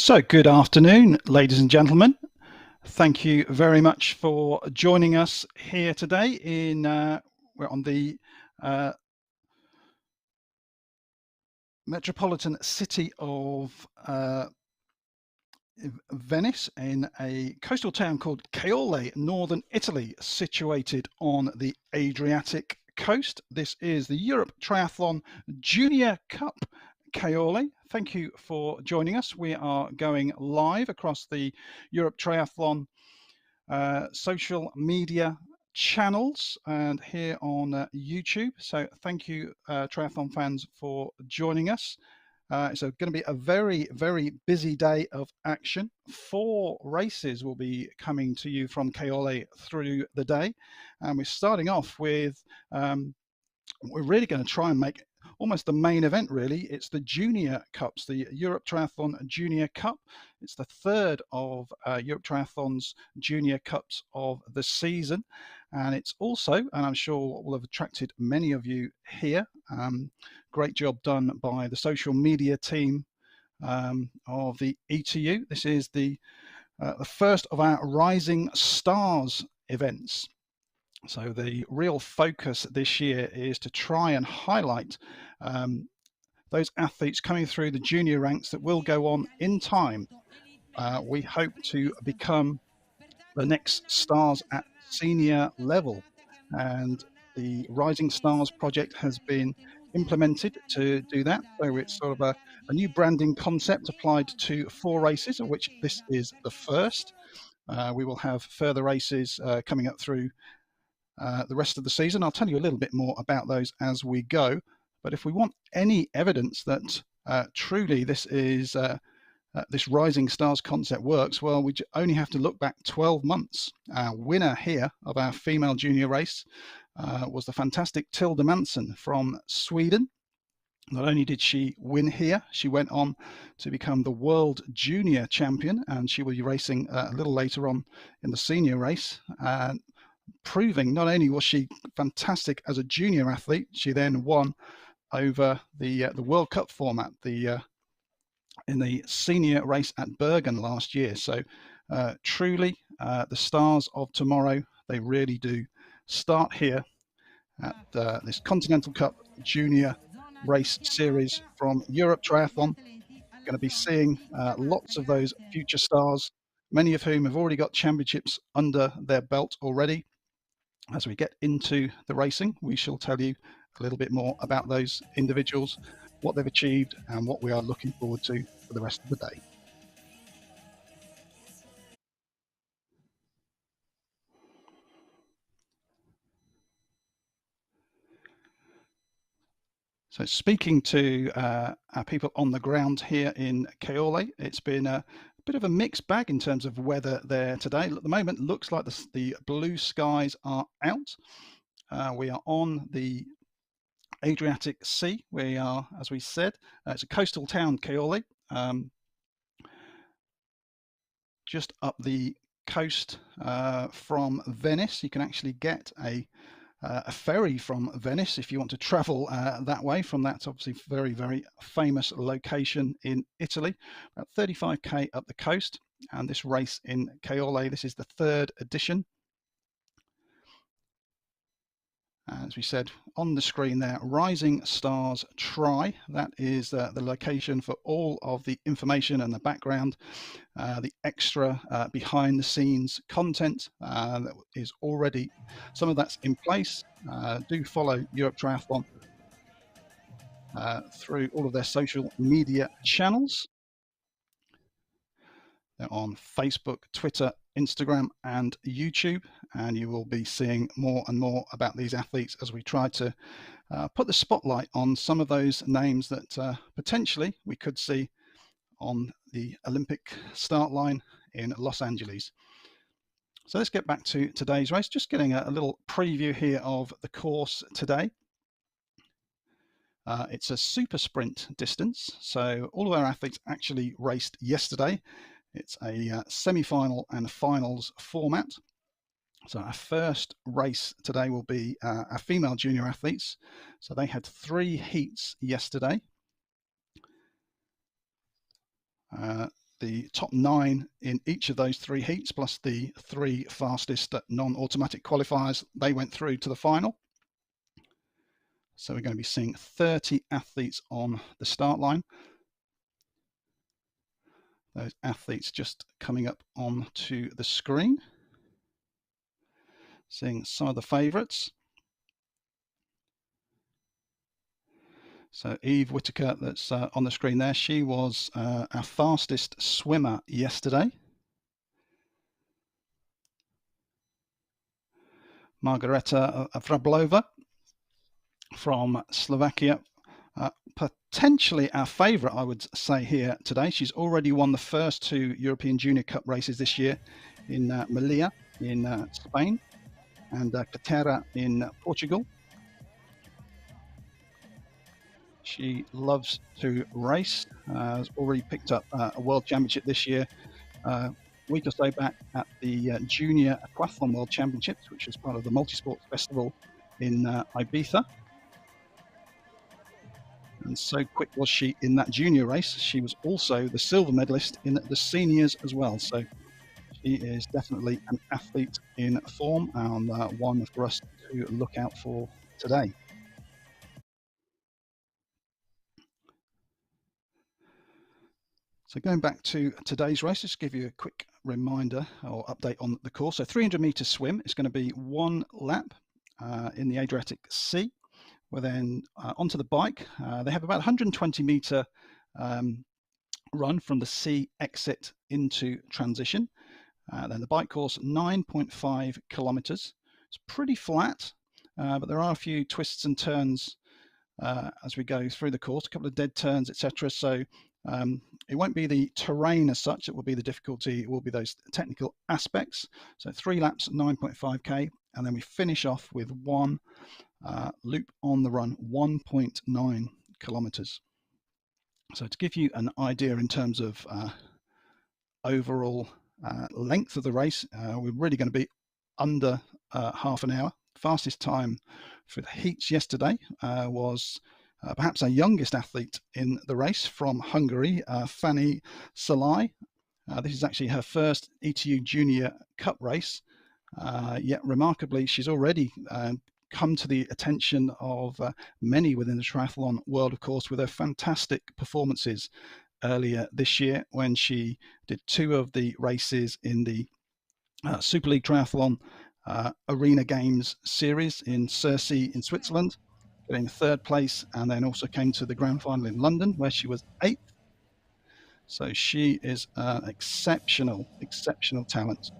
So, good afternoon, ladies and gentlemen. Thank you very much for joining us here today. We're on the uh, metropolitan city of Venice, in a coastal town called Caorle, northern Italy, situated on the Adriatic coast. This is the Europe Triathlon Junior Cup Caorle. Thank you for joining us. We are going live across the Europe Triathlon social media channels and here on YouTube. So thank you, triathlon fans, for joining us. It's going to be a very, very busy day of action. 4 races will be coming to you from Caorle through the day. And we're starting off with, we're really going to try and make almost the main event, really. It's the Junior Cups, the Europe Triathlon Junior Cup. It's the third of Europe Triathlon's Junior Cups of the season. And it's also, and I'm sure will have attracted many of you here, great job done by the social media team of the ETU. This is the first of our Rising Stars events. So the real focus this year is to try and highlight those athletes coming through the junior ranks that will go on in time. We hope to become the next stars at senior level, and the Rising Stars project has been implemented to do that. So it's sort of a new branding concept applied to 4 races, of which this is the first. We will have further races coming up through the rest of the season. I'll tell you a little bit more about those as we go. But if we want any evidence that truly this is this Rising Stars concept works, well, we only have to look back 12 months. Our winner here of our female junior race was the fantastic Tilda Manson from Sweden. Not only did she win here, she went on to become the world junior champion, and she will be racing a little later on in the senior race. Proving not only was she fantastic as a junior athlete, she then won over the World Cup format in the senior race at Bergen last year. So truly, the stars of tomorrow, they really do start here at this Continental Cup Junior Race Series from Europe Triathlon. Going to be seeing lots of those future stars, many of whom have already got championships under their belt already. As we get into the racing, we shall tell you a little bit more about those individuals, what they've achieved, and what we are looking forward to for the rest of the day. So speaking to our people on the ground here in Caorle, it's been a bit of a mixed bag in terms of weather there today. At the moment, looks like the blue skies are out. We are on the Adriatic Sea. We are, as we said, it's a coastal town, Caorle, just up the coast from Venice. You can actually get a ferry from Venice if you want to travel that way from that obviously very, very famous location in Italy. About 35k up the coast, and this race in Caorle, this is the 3rd edition. As we said on the screen there, Rising Stars Tri, that is the location for all of the information and the background, the extra behind the scenes content that is already, some of that's in place. Do follow Europe Triathlon through all of their social media channels. They're on Facebook, Twitter, Instagram, and YouTube, and you will be seeing more and more about these athletes as we try to put the spotlight on some of those names that potentially we could see on the Olympic start line in Los Angeles. So let's get back to today's race. Just getting a little preview here of the course today. It's a super sprint distance, so all of our athletes actually raced yesterday. It's a semi-final and finals format. So our first race today will be our female junior athletes. So they had 3 heats yesterday. the top 9 in each of those 3 heats, plus the 3 fastest non-automatic qualifiers, they went through to the final. So we're going to be seeing 30 athletes on the start line. Those athletes just coming up onto the screen. Seeing some of the favourites. So Eve Whittaker, that's on the screen there, she was our fastest swimmer yesterday. Margareta Vrablova from Slovakia, potentially our favourite, I would say, here today. She's already won the first 2 European Junior Cup races this year in Melilla in Spain and Catera in Portugal. She loves to race, has already picked up a World Championship this year. A week or so back at the Junior Aquathlon World Championships, which was part of the Multisports Festival in Ibiza. And so quick was she in that junior race, she was also the silver medalist in the seniors as well. So she is definitely an athlete in form and one for us to look out for today. So going back to today's race, just to give you a quick reminder or update on the course. So 300-meter swim is going to be 1 lap in the Adriatic Sea. We're then onto the bike. They have about 120-meter run from the sea exit into transition. Then the bike course, 9.5 kilometers. It's pretty flat, but there are a few twists and turns as we go through the course, a couple of dead turns, etc. So it won't be the terrain as such that will be the difficulty, it will be those technical aspects. So 3 laps, 9.5k, and then we finish off with 1 loop on the run, 1.9 kilometers. So to give you an idea in terms of overall length of the race, we're really going to be under half an hour. Fastest time for the heats yesterday was perhaps our youngest athlete in the race from Hungary, Fanny Salai. This is actually her first ETU Junior Cup race, yet remarkably she's already come to the attention of many within the triathlon world, of course, with her fantastic performances earlier this year when she did 2 of the races in the Super League Triathlon Arena Games series in Cercy in Switzerland, getting 3rd place, and then also came to the grand final in London where she was 8th. So she is exceptional talent.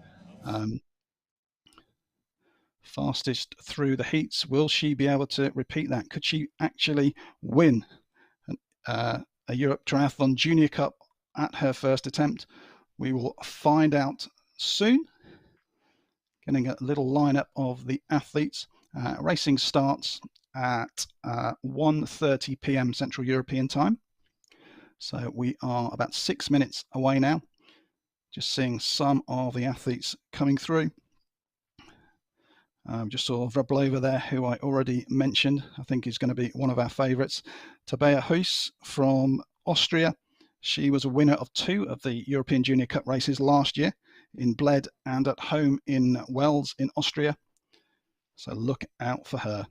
Fastest through the heats. Will she be able to repeat that? Could she actually win a Europe Triathlon Junior Cup at her first attempt? We will find out soon. Getting a little lineup of the athletes. Racing starts at 1:30 p.m. Central European Time. So we are about 6 minutes away now. Just seeing some of the athletes coming through. Just saw Vrablova there, who I already mentioned. I think is going to be one of our favourites. Tabea Huis from Austria. She was a winner of 2 of the European Junior Cup races last year in Bled and at home in Wels in Austria. So look out for her.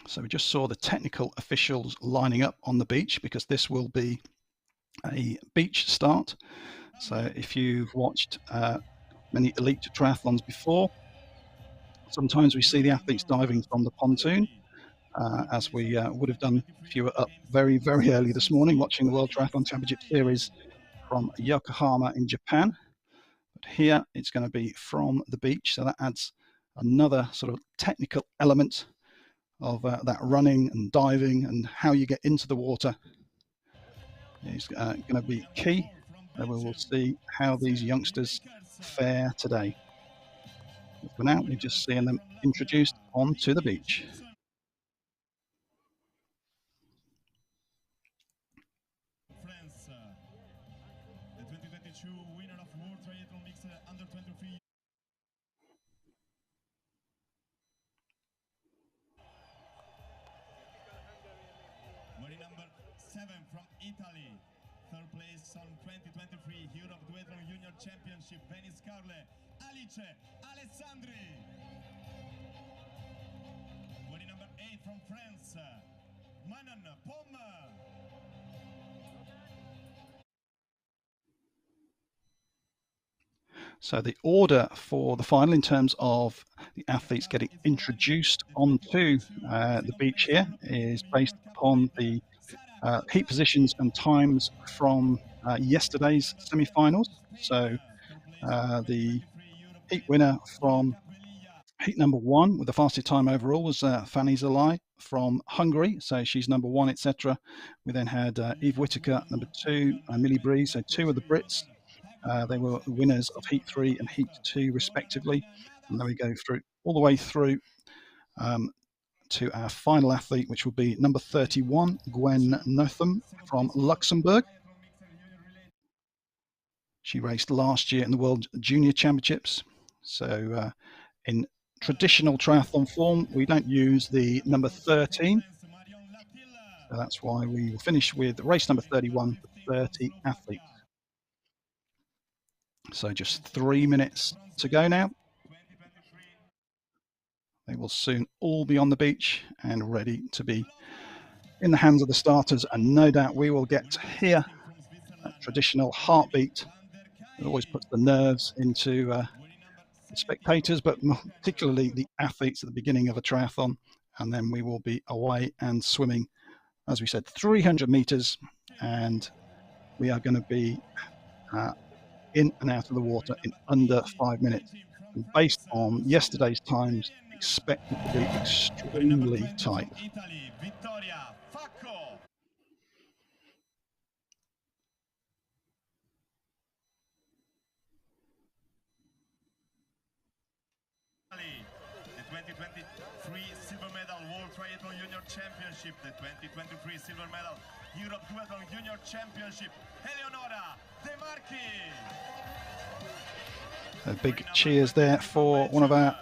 So we just saw the technical officials lining up on the beach because this will be a beach start. So if you've watched many elite triathlons before, sometimes we see the athletes diving from the pontoon, as we would have done if you were up very, very early this morning watching the World Triathlon Championship Series from Yokohama in Japan. But here it's going to be from the beach, so that adds another sort of technical element of that running and diving and how you get into the water is going to be key. So we will see how these youngsters fare today. But for now, we're just seeing them introduced onto the beach. Italy. Third place on 2023 Europe Triathlon Junior Championship, Venice Caorle, Alice Alessandri. Winning number 8 from France, Manon Pomme. So the order for the final in terms of the athletes getting introduced onto the beach here is based upon the heat positions and times from yesterday's semi-finals. So the heat winner from heat number 1 with the fastest time overall was Fanny Zalai from Hungary, so she's number 1, etc. We then had Eve Whittaker number 2, Millie Breeze, so 2 of the Brits. They were winners of Heat 3 and Heat 2 respectively. And then we go through all the way through to our final athlete, which will be number 31, Gwen Notham from Luxembourg. She raced last year in the World Junior Championships. So in traditional triathlon form, we don't use the number 13. So that's why we will finish with race number 31 for 30 athletes. So just 3 minutes to go now. They will soon all be on the beach and ready to be in the hands of the starters. And no doubt we will get to hear that traditional heartbeat. It always puts the nerves into the spectators, but particularly the athletes at the beginning of a triathlon. And then we will be away and swimming, as we said, 300 meters. And we are going to be in and out of the water in under 5 minutes. And based on yesterday's times, expect it to be extremely tight. The 2023 silver medal World Triathlon Junior Championship, the 2023 silver medal Europe Triathlon Junior Championship, Eleonora De Marchi. A big cheers there for one of our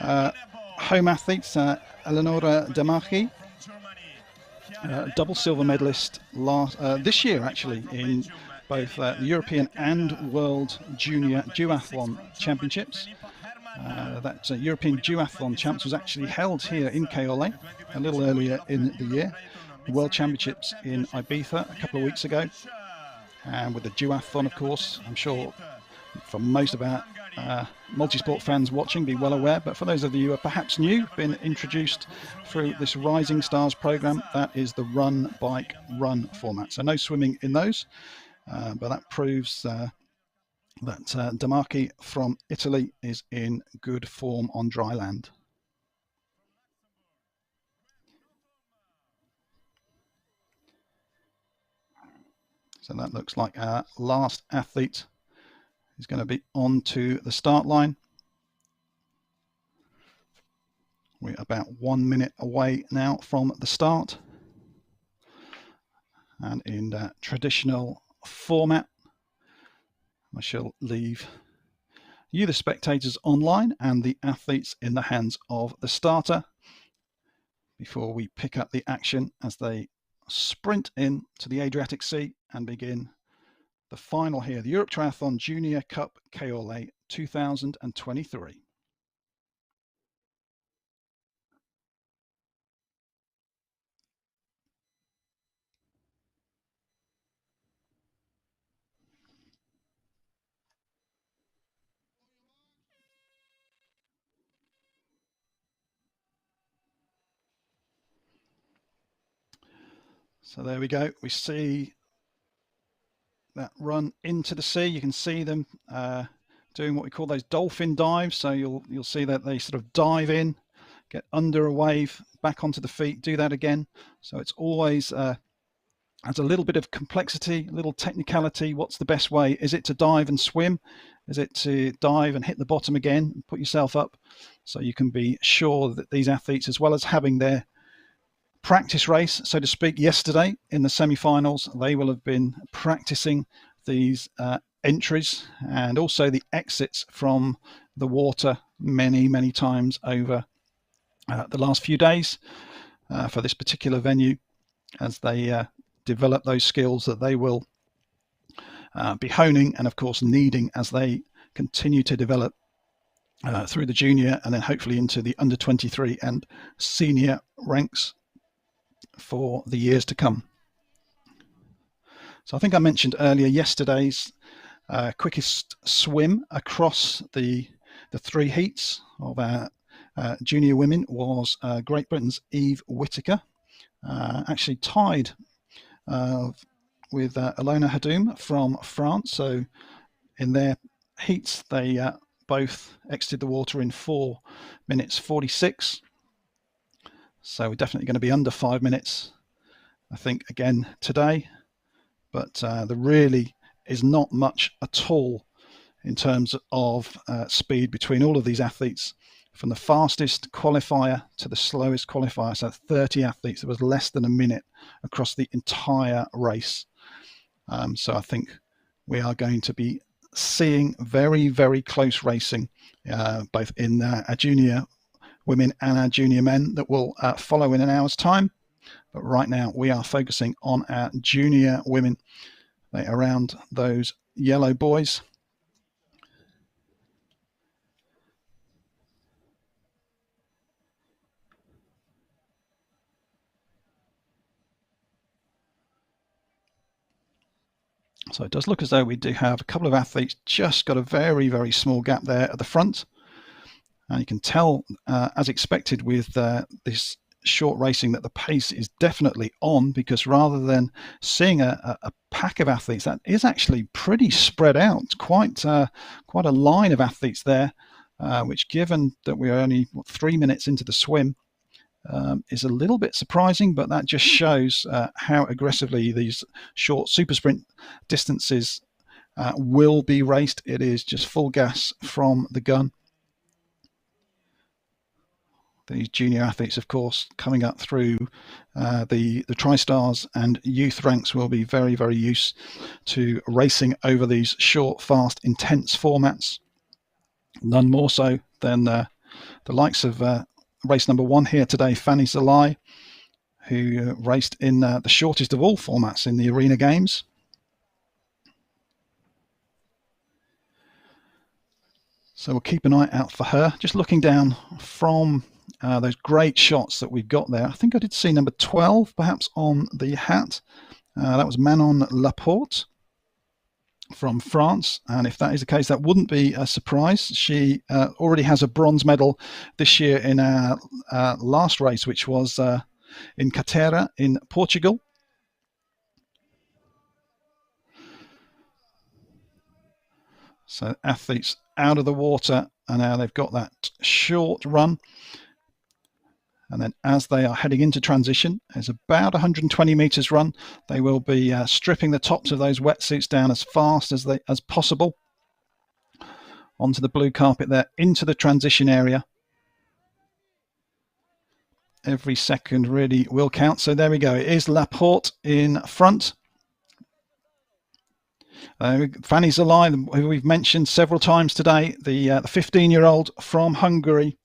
home athletes, Eleonora De Marchi, double silver medalist this year actually in both the European and World Junior Duathlon Championships. That European Duathlon Champs was actually held here in Caorle a little earlier in the year. The World Championships in Ibiza a couple of weeks ago. And with the duathlon, of course, I'm sure for most of our multisport fans watching be well aware, but for those of you who are perhaps new, been introduced through this Rising Stars program, that is the run, bike, run format. So no swimming in those, but that proves that De Marchi from Italy is in good form on dry land. So that looks like our last athlete is going to be on to the start line. We're about 1 minute away now from the start. And in that traditional format, I shall leave you, the spectators, online and the athletes in the hands of the starter before we pick up the action as they sprint in to the Adriatic Sea and begin the final here, the Europe Triathlon Junior Cup Caorle 2023. So there we go. We see that run into the sea. You can see them doing what we call those dolphin dives. So you'll see that they sort of dive in, get under a wave, back onto the feet, do that again. So it's always adds a little bit of complexity, a little technicality. What's the best way? Is it to dive and swim? Is it to dive and hit the bottom again and put yourself up? So you can be sure that these athletes, as well as having their practice race, so to speak, yesterday in the semi-finals, they will have been practicing these entries and also the exits from the water many times over the last few days for this particular venue, as they develop those skills that they will be honing and of course needing as they continue to develop through the junior and then hopefully into the under 23 and senior ranks for the years to come. So I think I mentioned earlier yesterday's quickest swim across the 3 heats of our junior women was Great Britain's Eve Whittaker, actually tied with Ilona Hadoum from France. So in their heats, they both exited the water in 4 minutes 46. So we're definitely going to be under 5 minutes, I think, again today. But there really is not much at all in terms of speed between all of these athletes. From the fastest qualifier to the slowest qualifier, so 30 athletes, there was less than a minute across the entire race. So I think we are going to be seeing very, very close racing, both in our junior women and our junior men that will follow in an hour's time. But right now we are focusing on our junior women. They are around those yellow boys. So it does look as though we do have a couple of athletes just got a very, very small gap there at the front. And you can tell, as expected with this short racing, that the pace is definitely on, because rather than seeing a pack of athletes, that is actually pretty spread out, quite a line of athletes there, which, given that we're only 3 minutes into the swim, is a little bit surprising, but that just shows how aggressively these short super sprint distances will be raced. It is just full gas from the gun. These junior athletes, of course, coming up through the Tri-Stars and youth ranks will be very, very used to racing over these short, fast, intense formats. None more so than the likes of race number 1 here today, Fanny Zalai, who raced in the shortest of all formats in the Arena Games. So we'll keep an eye out for her. Just looking down from those great shots that we've got there. I think I did see number 12 perhaps on the hat. That was Manon Laporte from France, and if that is the case, that wouldn't be a surprise. She already has a bronze medal this year in our last race, which was in Caorle in Portugal. So athletes out of the water, and now they've got that short run. And then as they are heading into transition, it's about 120 meters run. They will be stripping the tops of those wetsuits down as fast as possible onto the blue carpet there, into the transition area. Every second really will count. So there we go. It is Laporte in front. Fanny Zalai, who we've mentioned several times today, the 15-year-old from Hungary,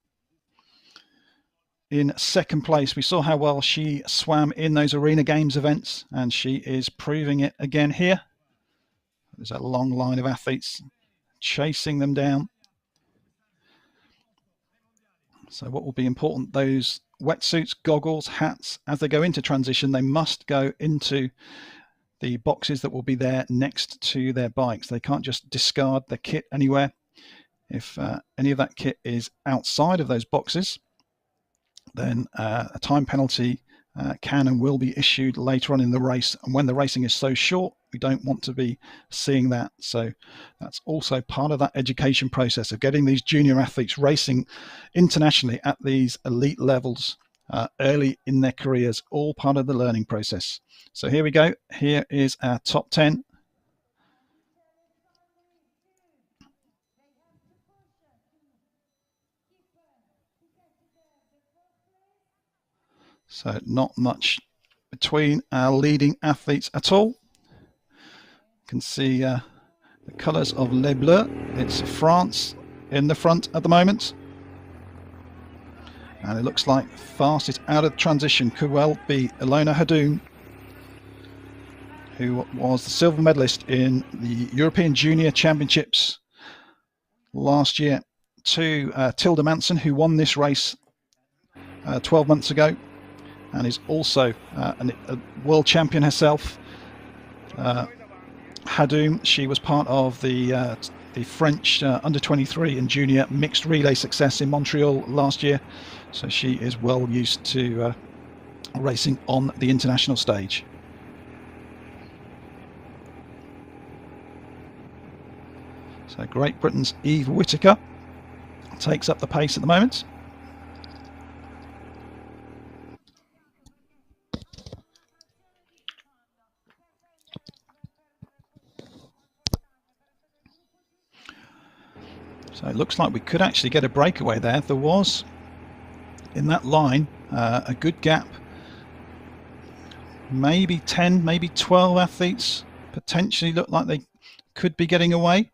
in second place. We saw how well she swam in those Arena Games events, and she is proving it again here. There's a long line of athletes chasing them down. So what will be important, those wetsuits, goggles, hats, as they go into transition, they must go into the boxes that will be there next to their bikes. They can't just discard their kit anywhere. If any of that kit is outside of those boxes, then a time penalty can and will be issued later on in the race. And when the racing is so short, we don't want to be seeing that. So that's also part of that education process of getting these junior athletes racing internationally at these elite levels early in their careers, all part of the learning process. So here we go. Here is our top 10. So not much between our leading athletes at all. You can see the colours of Les Bleus. It's France in the front at the moment. And it looks like fastest out of transition could well be Ilona Hadoum. who was the silver medalist in the European Junior Championships last year, to Tilda Manson, who won this race 12 months ago and is also a world champion herself. Hadoum, she was part of the French under-23 and junior mixed relay success in Montreal last year, so she is well used to racing on the international stage. So Great Britain's Eve Whittaker takes up the pace at the moment. So it looks like we could actually get a breakaway there. There was, in that line, a good gap. Maybe 10, maybe 12 athletes potentially look like they could be getting away.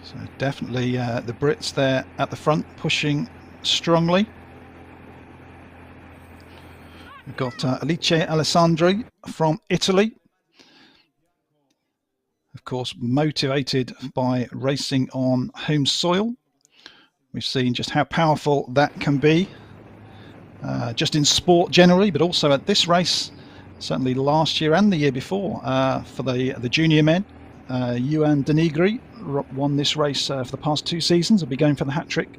So definitely the Brits there at the front pushing strongly. We've got Alice Alessandri from Italy, of course motivated by racing on home soil. We've seen just how powerful that can be, just in sport generally, but also at this race, certainly last year and the year before, for the junior men. Juan Denigri won this race for the past 2 seasons. Will be going for the hat-trick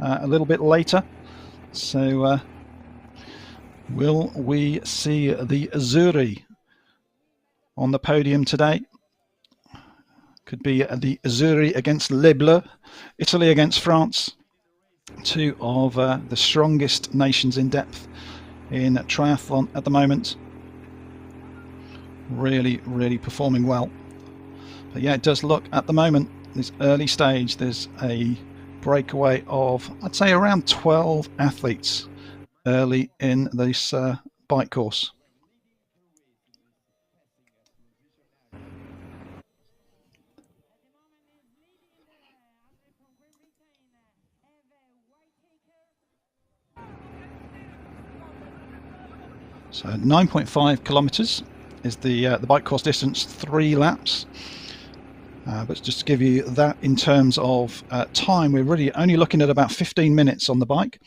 a little bit later. So will we see the Azzurri on the podium today? Could be the Azzurri against Les Bleus, Italy against France. 2 of the strongest nations in depth in triathlon at the moment. Really, really performing well. But yeah, it does look at the moment, this early stage, there's a breakaway of, I'd say, around 12 athletes early in this bike course. So 9.5 kilometers is the bike course distance, 3 laps. But just to give you that in terms of time, we're really only looking at about 15 minutes on the bike.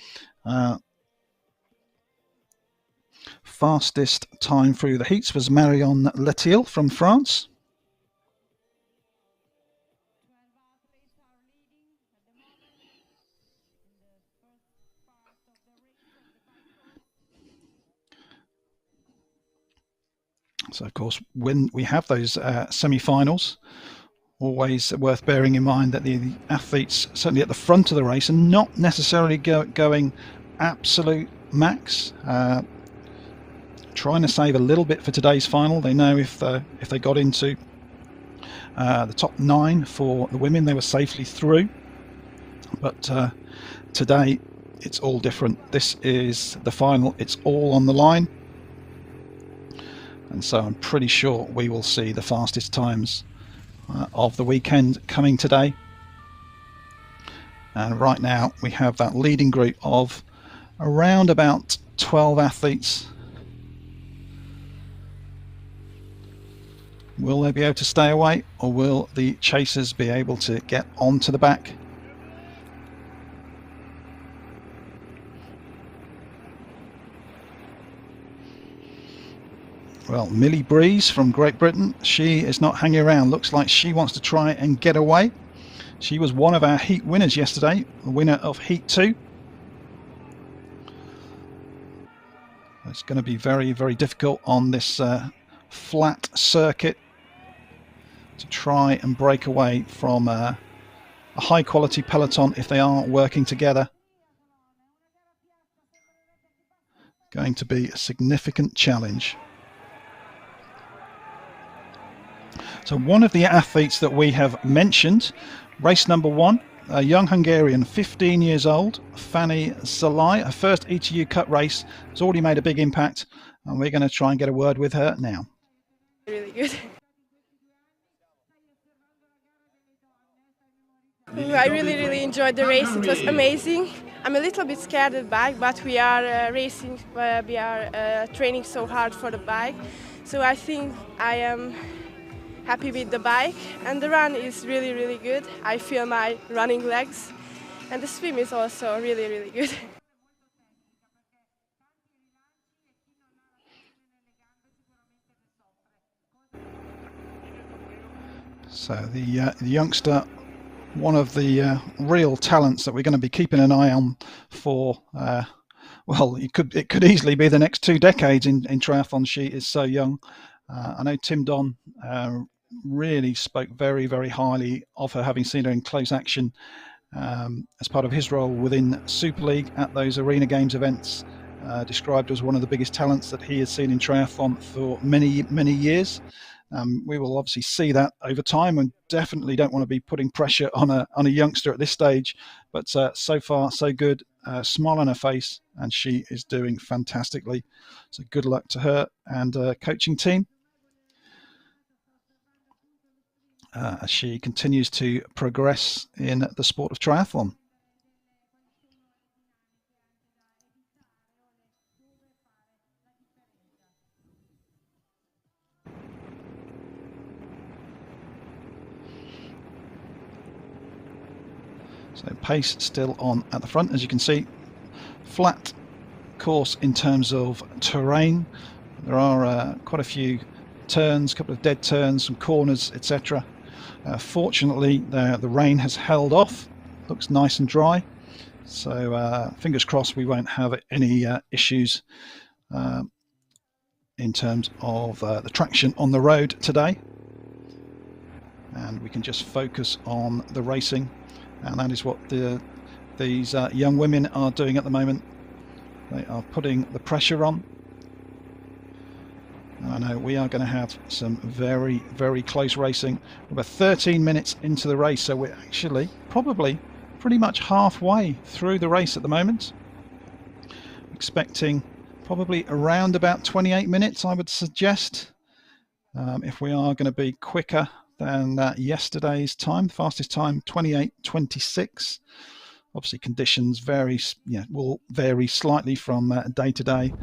Fastest time through the heats was Marion Letil from France. So of course, when we have those semi-finals, always worth bearing in mind that the athletes, certainly at the front of the race, are not necessarily going absolute max. Trying to save a little bit for today's final. They know if they got into the top 9 for the women, they were safely through. But today, it's all different. This is the final. It's all on the line. And so I'm pretty sure we will see the fastest times of the weekend coming today. And right now we have that leading group of around about 12 athletes. Will they be able to stay away, or will the chasers be able to get onto the back? Well, Millie Breeze from Great Britain, she is not hanging around. Looks like she wants to try and get away. She was one of our heat winners yesterday, the winner of Heat 2. It's going to be very, very difficult on this flat circuit to try and break away from a high quality peloton if they are working together. Going to be a significant challenge. So one of the athletes that we have mentioned, race number 1, a young Hungarian, 15 years old, Fanny Szalai, her first ETU Cup race, has already made a big impact, and we're going to try and get a word with her now. Really good. I really enjoyed the race. It was amazing. I'm a little bit scared of the bike, but we are racing. We are training so hard for the bike. So I think I am happy with the bike. And the run is really good. I feel my running legs. And the swim is also really good. So the youngster, one of the real talents that we're going to be keeping an eye on for, well, it could easily be the next 2 decades in triathlon. She is so young. I know Tim Don really spoke very highly of her, having seen her in close action as part of his role within Super League at those Arena Games events. Described as one of the biggest talents that he has seen in triathlon for many years. We will obviously see that over time, and definitely don't want to be putting pressure on a youngster at this stage. But so far, so good. Smile on her face, and she is doing fantastically. So good luck to her and coaching team as she continues to progress in the sport of triathlon. So pace still on at the front, as you can see. Flat course in terms of terrain. There are quite a few turns, a couple of dead turns, some corners, etc. Fortunately, the rain has held off. Looks nice and dry. So fingers crossed we won't have any issues in terms of the traction on the road today. And we can just focus on the racing. And that is what these young women are doing at the moment. They are putting the pressure on. I know we are going to have some very close racing. We're about 13 minutes into the race, so we're actually probably pretty much halfway through the race at the moment. Expecting probably around about 28 minutes, I would suggest, if we are going to be quicker than yesterday's time. The fastest time 28:26. Obviously conditions will vary slightly from day to day,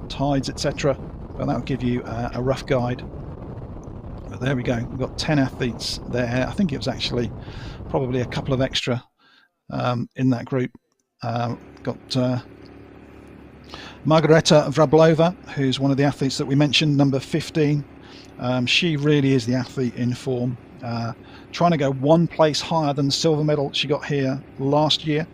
tides, etc., but that'll give you a rough guide. But there we go, we've got 10 athletes there. I think it was actually probably a couple of extra in that group. Got Margareta Vrablova, who's one of the athletes that we mentioned, number 15. She really is the athlete in form, trying to go one place higher than the silver medal she got here last year.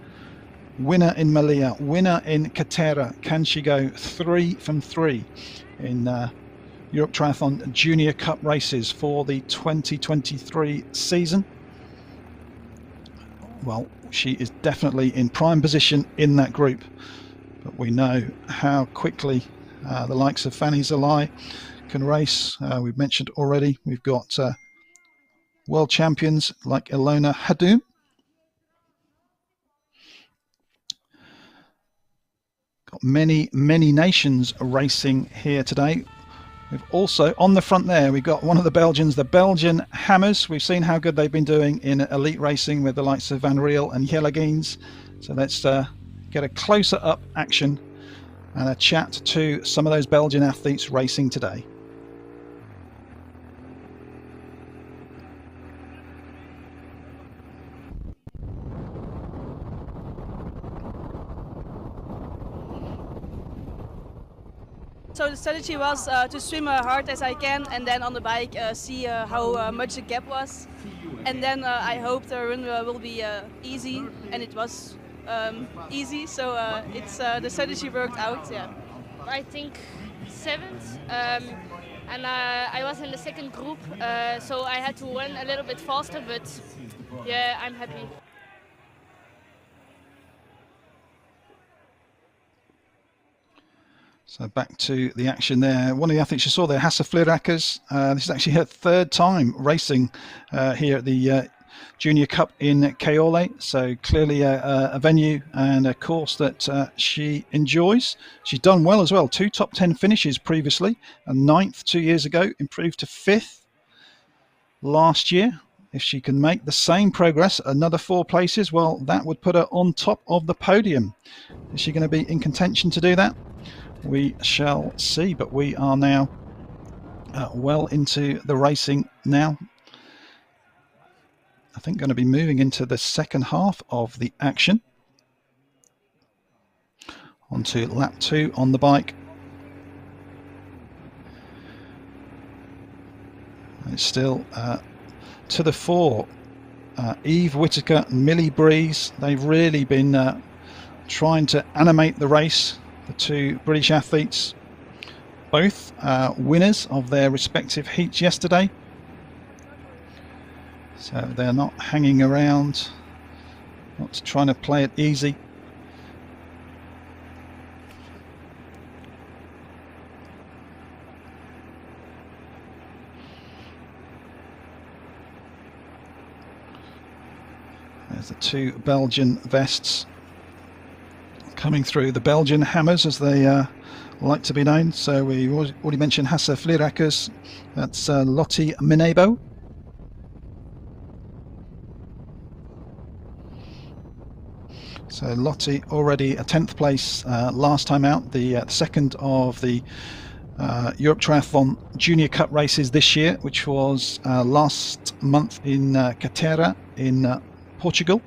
Winner in Malia, winner in Catera. Can she go 3 from 3 in Europe Triathlon Junior Cup races for the 2023 season? Well, she is definitely in prime position in that group, but we know how quickly the likes of Fanny Zalai can race. We've mentioned already, we've got world champions like Ilona Hadoum. Got many nations racing here today. We've also, on the front there, we've got one of the Belgians, the Belgian Hammers. We've seen how good they've been doing in elite racing with the likes of Van Riel and Jellegins. So let's get a closer up action and a chat to some of those Belgian athletes racing today. So the strategy was to swim hard as I can, and then on the bike see how much the gap was, and then I hope the run will be easy, and it was easy. So it's the strategy worked out. Yeah. I think 7th, and I was in the second group, so I had to run a little bit faster, but yeah, I'm happy. So back to the action there. One of the athletes you saw there, Hasse Flierakers. This is actually her 3rd time racing here at the Junior Cup in Caorle. So clearly a venue and a course that she enjoys. She's done well as well. 2 top 10 finishes previously. A 9th 2 years ago, improved to 5th last year. If she can make the same progress, another 4 places, well, that would put her on top of the podium. Is she going to be in contention to do that? We shall see, but we are now well into the racing now. I think going to be moving into the second half of the action. Onto lap 2 on the bike. It's still to the fore. Eve Whittaker, Millie Breeze, they've really been trying to animate the race. The 2 British athletes, both winners of their respective heats yesterday. So they're not hanging around, not trying to play it easy. There's the 2 Belgian vests coming through, the Belgian Hammers as they like to be known. So we already mentioned Hasse Vlerakers, that's Lottie Minebo. So Lottie already a 10th place last time out, the second of the Europe Triathlon Junior Cup races this year, which was last month in Caorle in Portugal.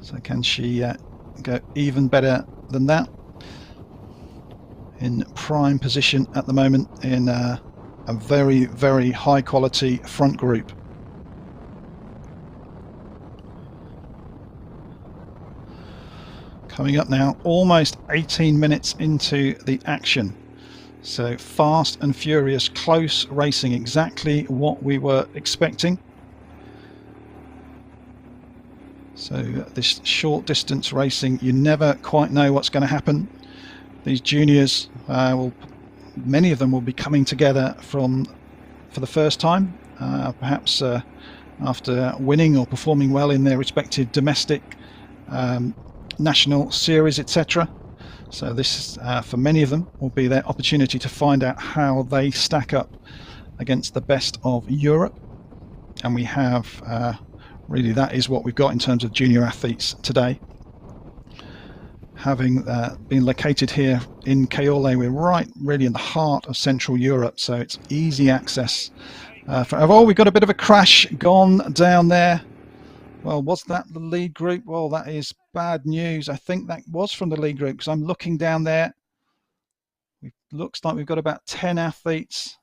So can she go even better than that? In prime position at the moment in a very, very high quality front group. Coming up now, almost 18 minutes into the action. So fast and furious, close racing, exactly what we were expecting. So this short distance racing, you never quite know what's going to happen. These juniors, many of them will be coming together for the first time, perhaps after winning or performing well in their respective domestic national series, etc. So this, for many of them, will be their opportunity to find out how they stack up against the best of Europe. And we have really, that is what we've got in terms of junior athletes today. Having been located here in Caorle, we're right really in the heart of Central Europe, so it's easy access. Oh, we've got a bit of a crash gone down there. Well, was that the lead group? Well, that is bad news. I think that was from the lead group, because I'm looking down there. It looks like we've got about 10 athletes.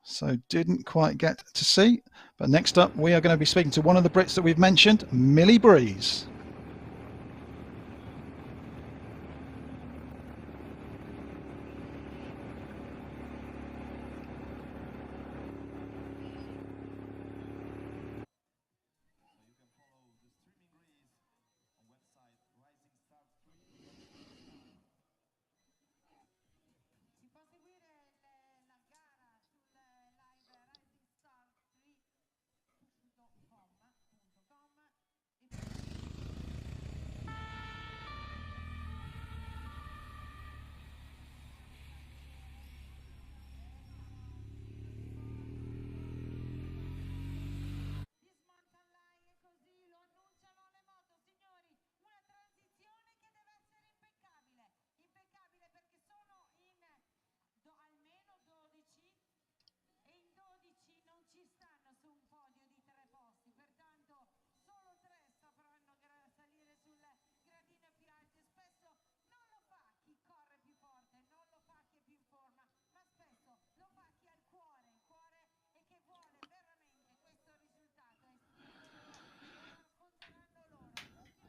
So didn't quite get to see. But next up, we are going to be speaking to one of the Brits that we've mentioned, Millie Breeze.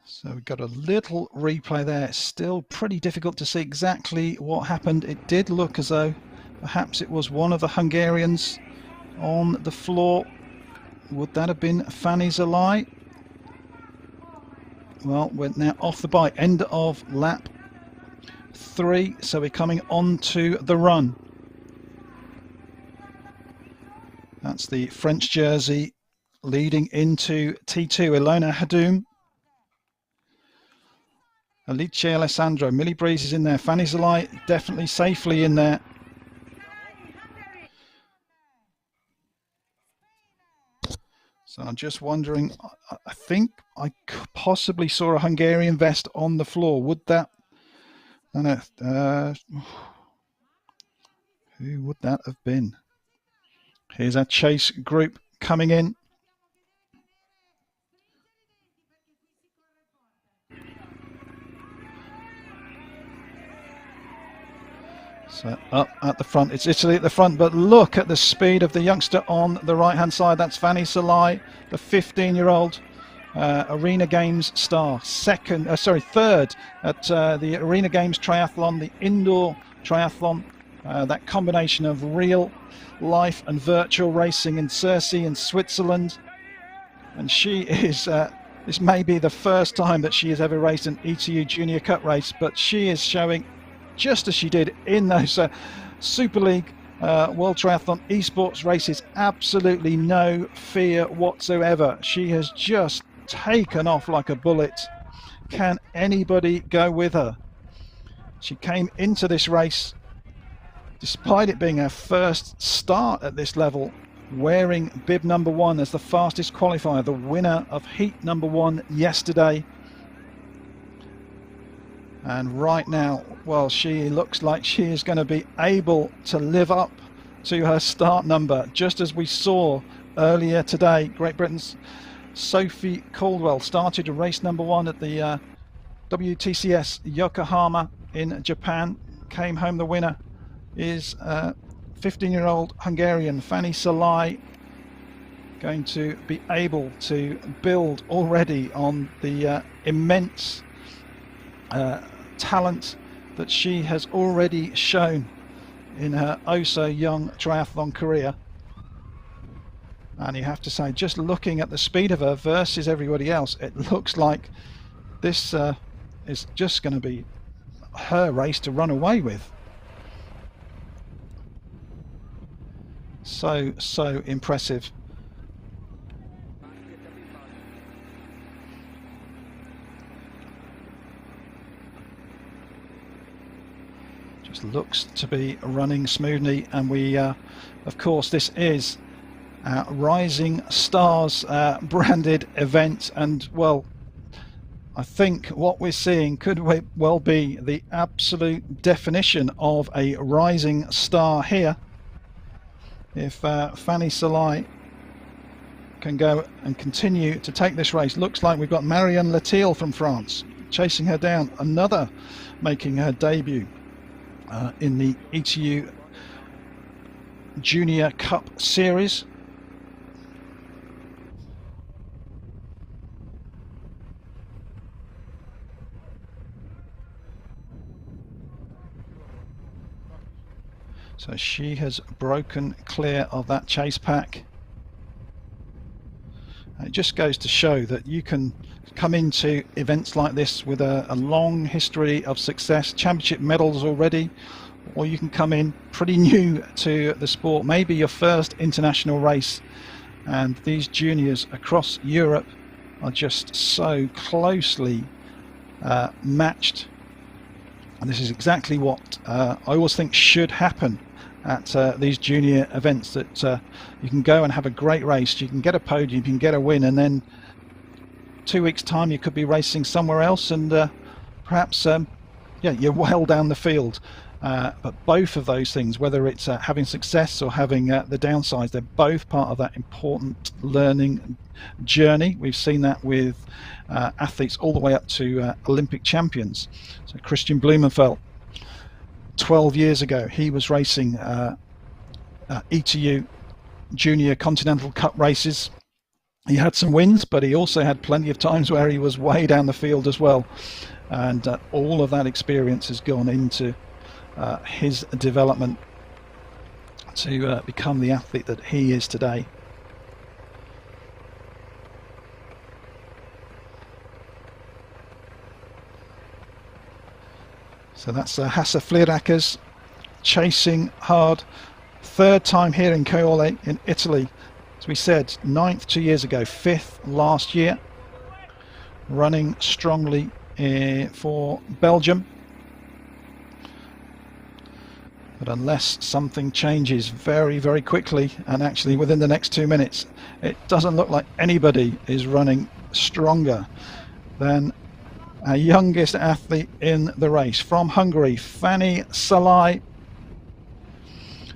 So we've got a little replay there. It's still pretty difficult to see exactly what happened. It did look as though perhaps it was one of the Hungarians on the floor. Would that have been Fanny Zalai? Well, we're now off the bike, end of lap 3, so we're coming on to the run. That's the French jersey leading into T2, Ilona Hadoum. Alice Alessandro, Millie Breeze is in there, Fanny Zalai definitely safely in there. So I'm just wondering, I think I possibly saw a Hungarian vest on the floor. Would that, I don't know, who would that have been? Here's our chase group coming in. So up at the front, it's Italy at the front, but look at the speed of the youngster on the right-hand side. That's Fanny Salai, the 15-year-old Arena Games star. Third at the Arena Games triathlon, the indoor triathlon. That combination of real life and virtual racing in Cerci in Switzerland. And she is, this may be the first time that she has ever raced an ETU Junior Cup race, but she is showing, just as she did in those Super League World Triathlon Esports races, absolutely no fear whatsoever. She has just taken off like a bullet. Can anybody go with her? She came into this race, despite it being her first start at this level, wearing bib number 1 as the fastest qualifier, the winner of heat number 1 yesterday. And right now, well, she looks like she is going to be able to live up to her start number, just as we saw earlier today. Great Britain's Sophie Caldwell started race number 1 at the WTCS Yokohama in Japan. Came home the winner is 15-year-old Hungarian Fanny Salai, going to be able to build already on the immense talent that she has already shown in her oh so young triathlon career. And you have to say, just looking at the speed of her versus everybody else, it looks like this is just going to be her race to run away with. So impressive. Just looks to be running smoothly, and we of course, this is our Rising Stars branded event, and well, I think what we're seeing could well be the absolute definition of a rising star here. If Fanny Salai can go and continue to take this race. Looks like we've got Marianne Letiel from France chasing her down, another making her debut in the ETU Junior Cup Series. So she has broken clear of that chase pack. And it just goes to show that you can come into events like this with a long history of success, championship medals already, or you can come in pretty new to the sport, maybe your first international race. And these juniors across Europe are just so closely matched. And this is exactly what I always think should happen at these junior events, that you can go and have a great race, you can get a podium, you can get a win, and then 2 weeks time you could be racing somewhere else, and perhaps you're well down the field. But both of those things, whether it's having success or having the downsides, they're both part of that important learning journey. We've seen that with athletes all the way up to Olympic champions. So Christian Blumenfeld, 12 years ago, he was racing ETU Junior Continental Cup races. He had some wins, but he also had plenty of times where he was way down the field as well. And all of that experience has gone into his development to become the athlete that he is today. So that's Hasse Flierackers chasing hard. Third time here in Caorle in Italy. As we said, 9th 2 years ago, 5th last year. Running strongly for Belgium. But unless something changes very, very quickly, and actually within the next 2 minutes, it doesn't look like anybody is running stronger than our youngest athlete in the race. From Hungary, Fanny Salai.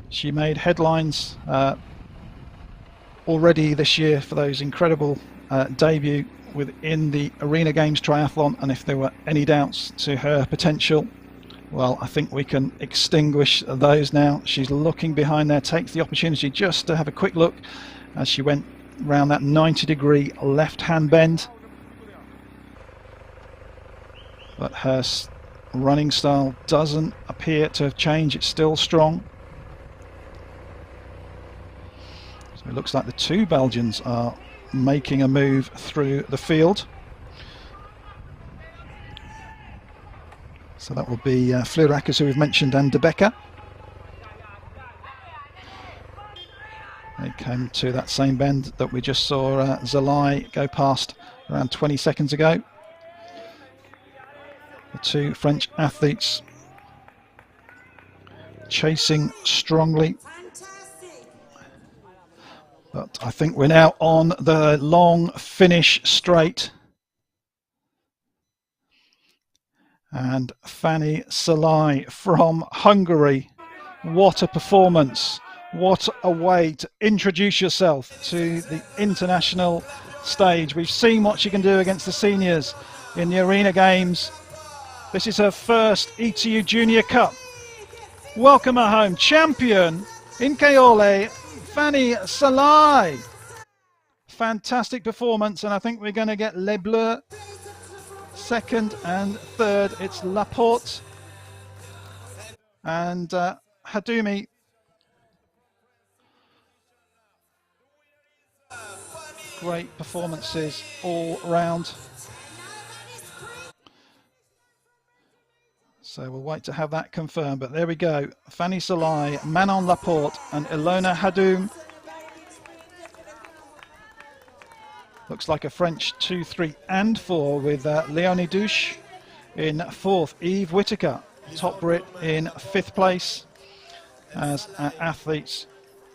She made headlines already this year for those incredible debut within the Arena Games triathlon, and if there were any doubts to her potential, well, I think we can extinguish those now. She's looking behind there, takes the opportunity just to have a quick look as she went round that 90-degree left-hand bend. But her running style doesn't appear to have changed. It's still strong. So it looks like the two Belgians are making a move through the field. So that will be Vleurackers, who we've mentioned, and De Becker. They came to that same bend that we just saw Zalai go past around 20 seconds ago. The two French athletes chasing strongly. But I think we're now on the long finish straight. And Fanny Salai from Hungary. What a performance. What a way to introduce yourself to the international stage. We've seen what she can do against the seniors in the Arena Games. This is her first ETU Junior Cup. Welcome her home. Champion in Caorle, Fanny Salai. Fantastic performance, and I think we're going to get Les Bleus second and third. It's Laporte and Hadoumi. Great performances all round. So we'll wait to have that confirmed, but there we go. Fanny Salai, Manon Laporte and Ilona Hadoum. Looks like a French 2, 3 and 4 with Leonie Douche in fourth. Yves Whittaker, top Brit, in fifth place, as our athletes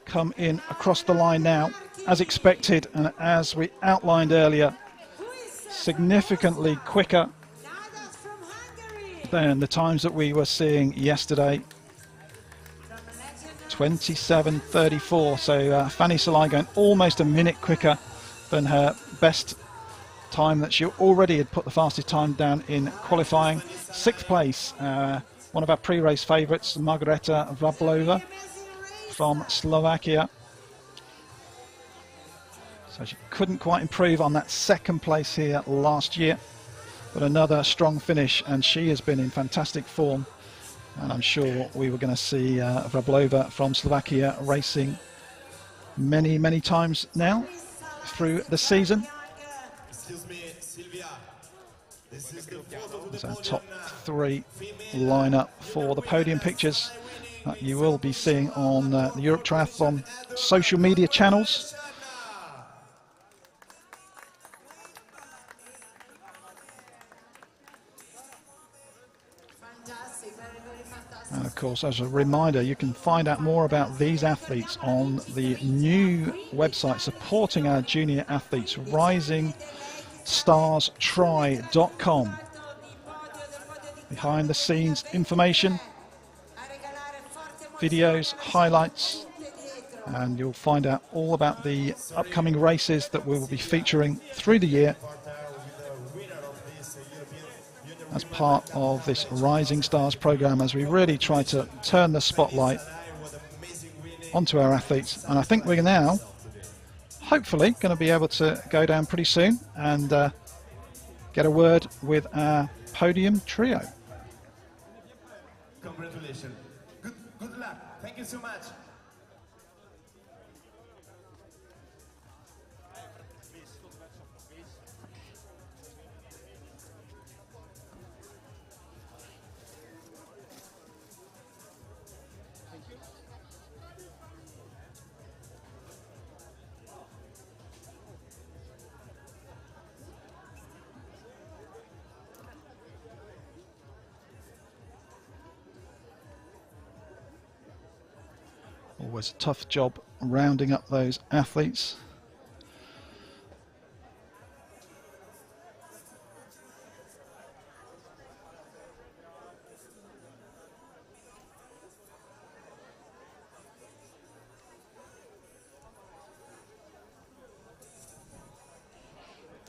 come in across the line now, as expected, and as we outlined earlier, significantly quicker than the times that we were seeing yesterday. 27:34, so Fanny Salai going almost a minute quicker than her best time that she already had put the fastest time down in qualifying. Sixth place, one of our pre-race favourites, Margareta Vrablova from Slovakia. So she couldn't quite improve on that second place here last year, but another strong finish, and she has been in fantastic form, and I'm sure we were going to see Vrablova from Slovakia racing many, many times now through the season. There's our top three lineup for the podium pictures that you will be seeing on the Europe Triathlon social media channels. And of course, as a reminder, you can find out more about these athletes on the new website supporting our junior athletes, RisingStarsTry.com. Behind the scenes information, videos, highlights, and you'll find out all about the upcoming races that we will be featuring through the year as part of this Rising Stars program, as we really try to turn the spotlight onto our athletes. And I think we're now hopefully going to be able to go down pretty soon and get a word with our podium trio. Congratulations. Good luck. Thank you so much. Always a tough job rounding up those athletes.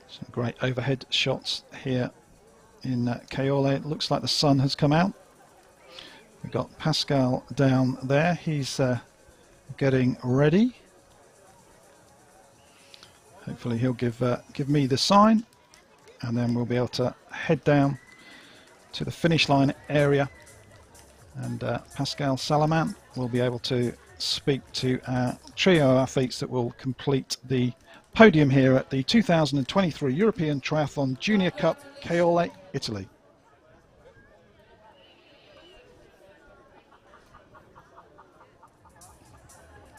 Some great overhead shots here in Caorle. It looks like the sun has come out. We've got Pascal down there. He's getting ready. Hopefully he'll give me the sign, and then we'll be able to head down to the finish line area, and Pascal Salaman will be able to speak to our trio athletes that will complete the podium here at the 2023 European Triathlon Junior Cup, Caorle, Italy.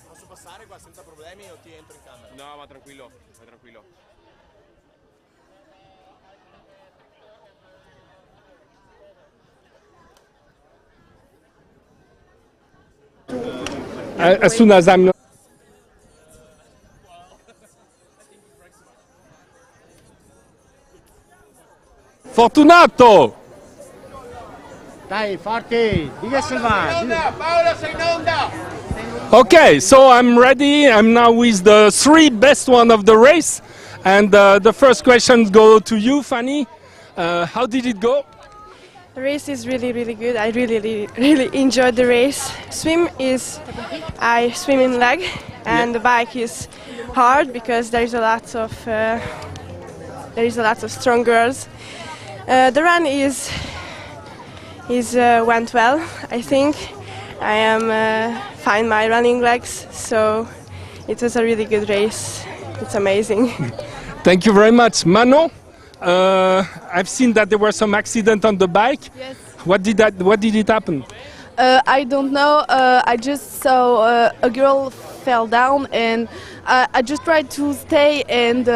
Posso passare qua senza problemi o ti entro in camera? No, va tranquillo, va tranquillo. As soon as I'm Fortunato! Dai, forti, di che si va? Paolo, sei in onda! Okay, so I'm ready. I'm now with the three best one of the race, and the first question go to you, Fanny. How did it go? The race is really good. I really enjoyed the race. I swim in leg, and the bike is hard because there is a lot of strong girls. The run went well. I think I am fine my running legs, so it was a really good race. It's amazing. Thank you very much, Manon. I've seen that there were some accident on the bike. Yes. What did it happen? I don't know. I just saw a girl fell down, and I just tried to stay and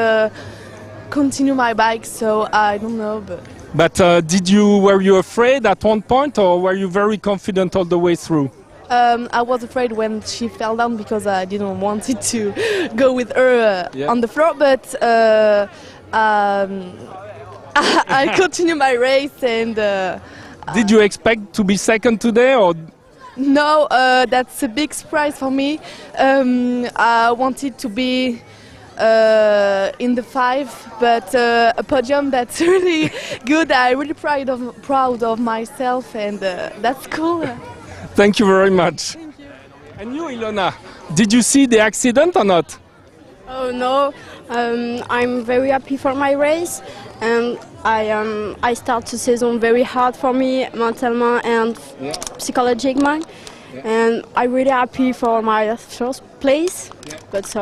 continue my bike. So I don't know, But were you afraid at one point, or were you very confident all the way through? I was afraid when she fell down because I didn't want it to go with her on the floor. But I continue my race, and did you expect to be second today, or? No, that's a big surprise for me. I wanted to be in the 5, but a podium that's really good. I'm really proud of myself, and that's cool. Thank you very much. Thank you. And you, Ilona, did you see the accident or not? Oh no, I'm very happy for my race, and I start the season very hard for me, mentally and psychologically, and I'm really happy for my first place. But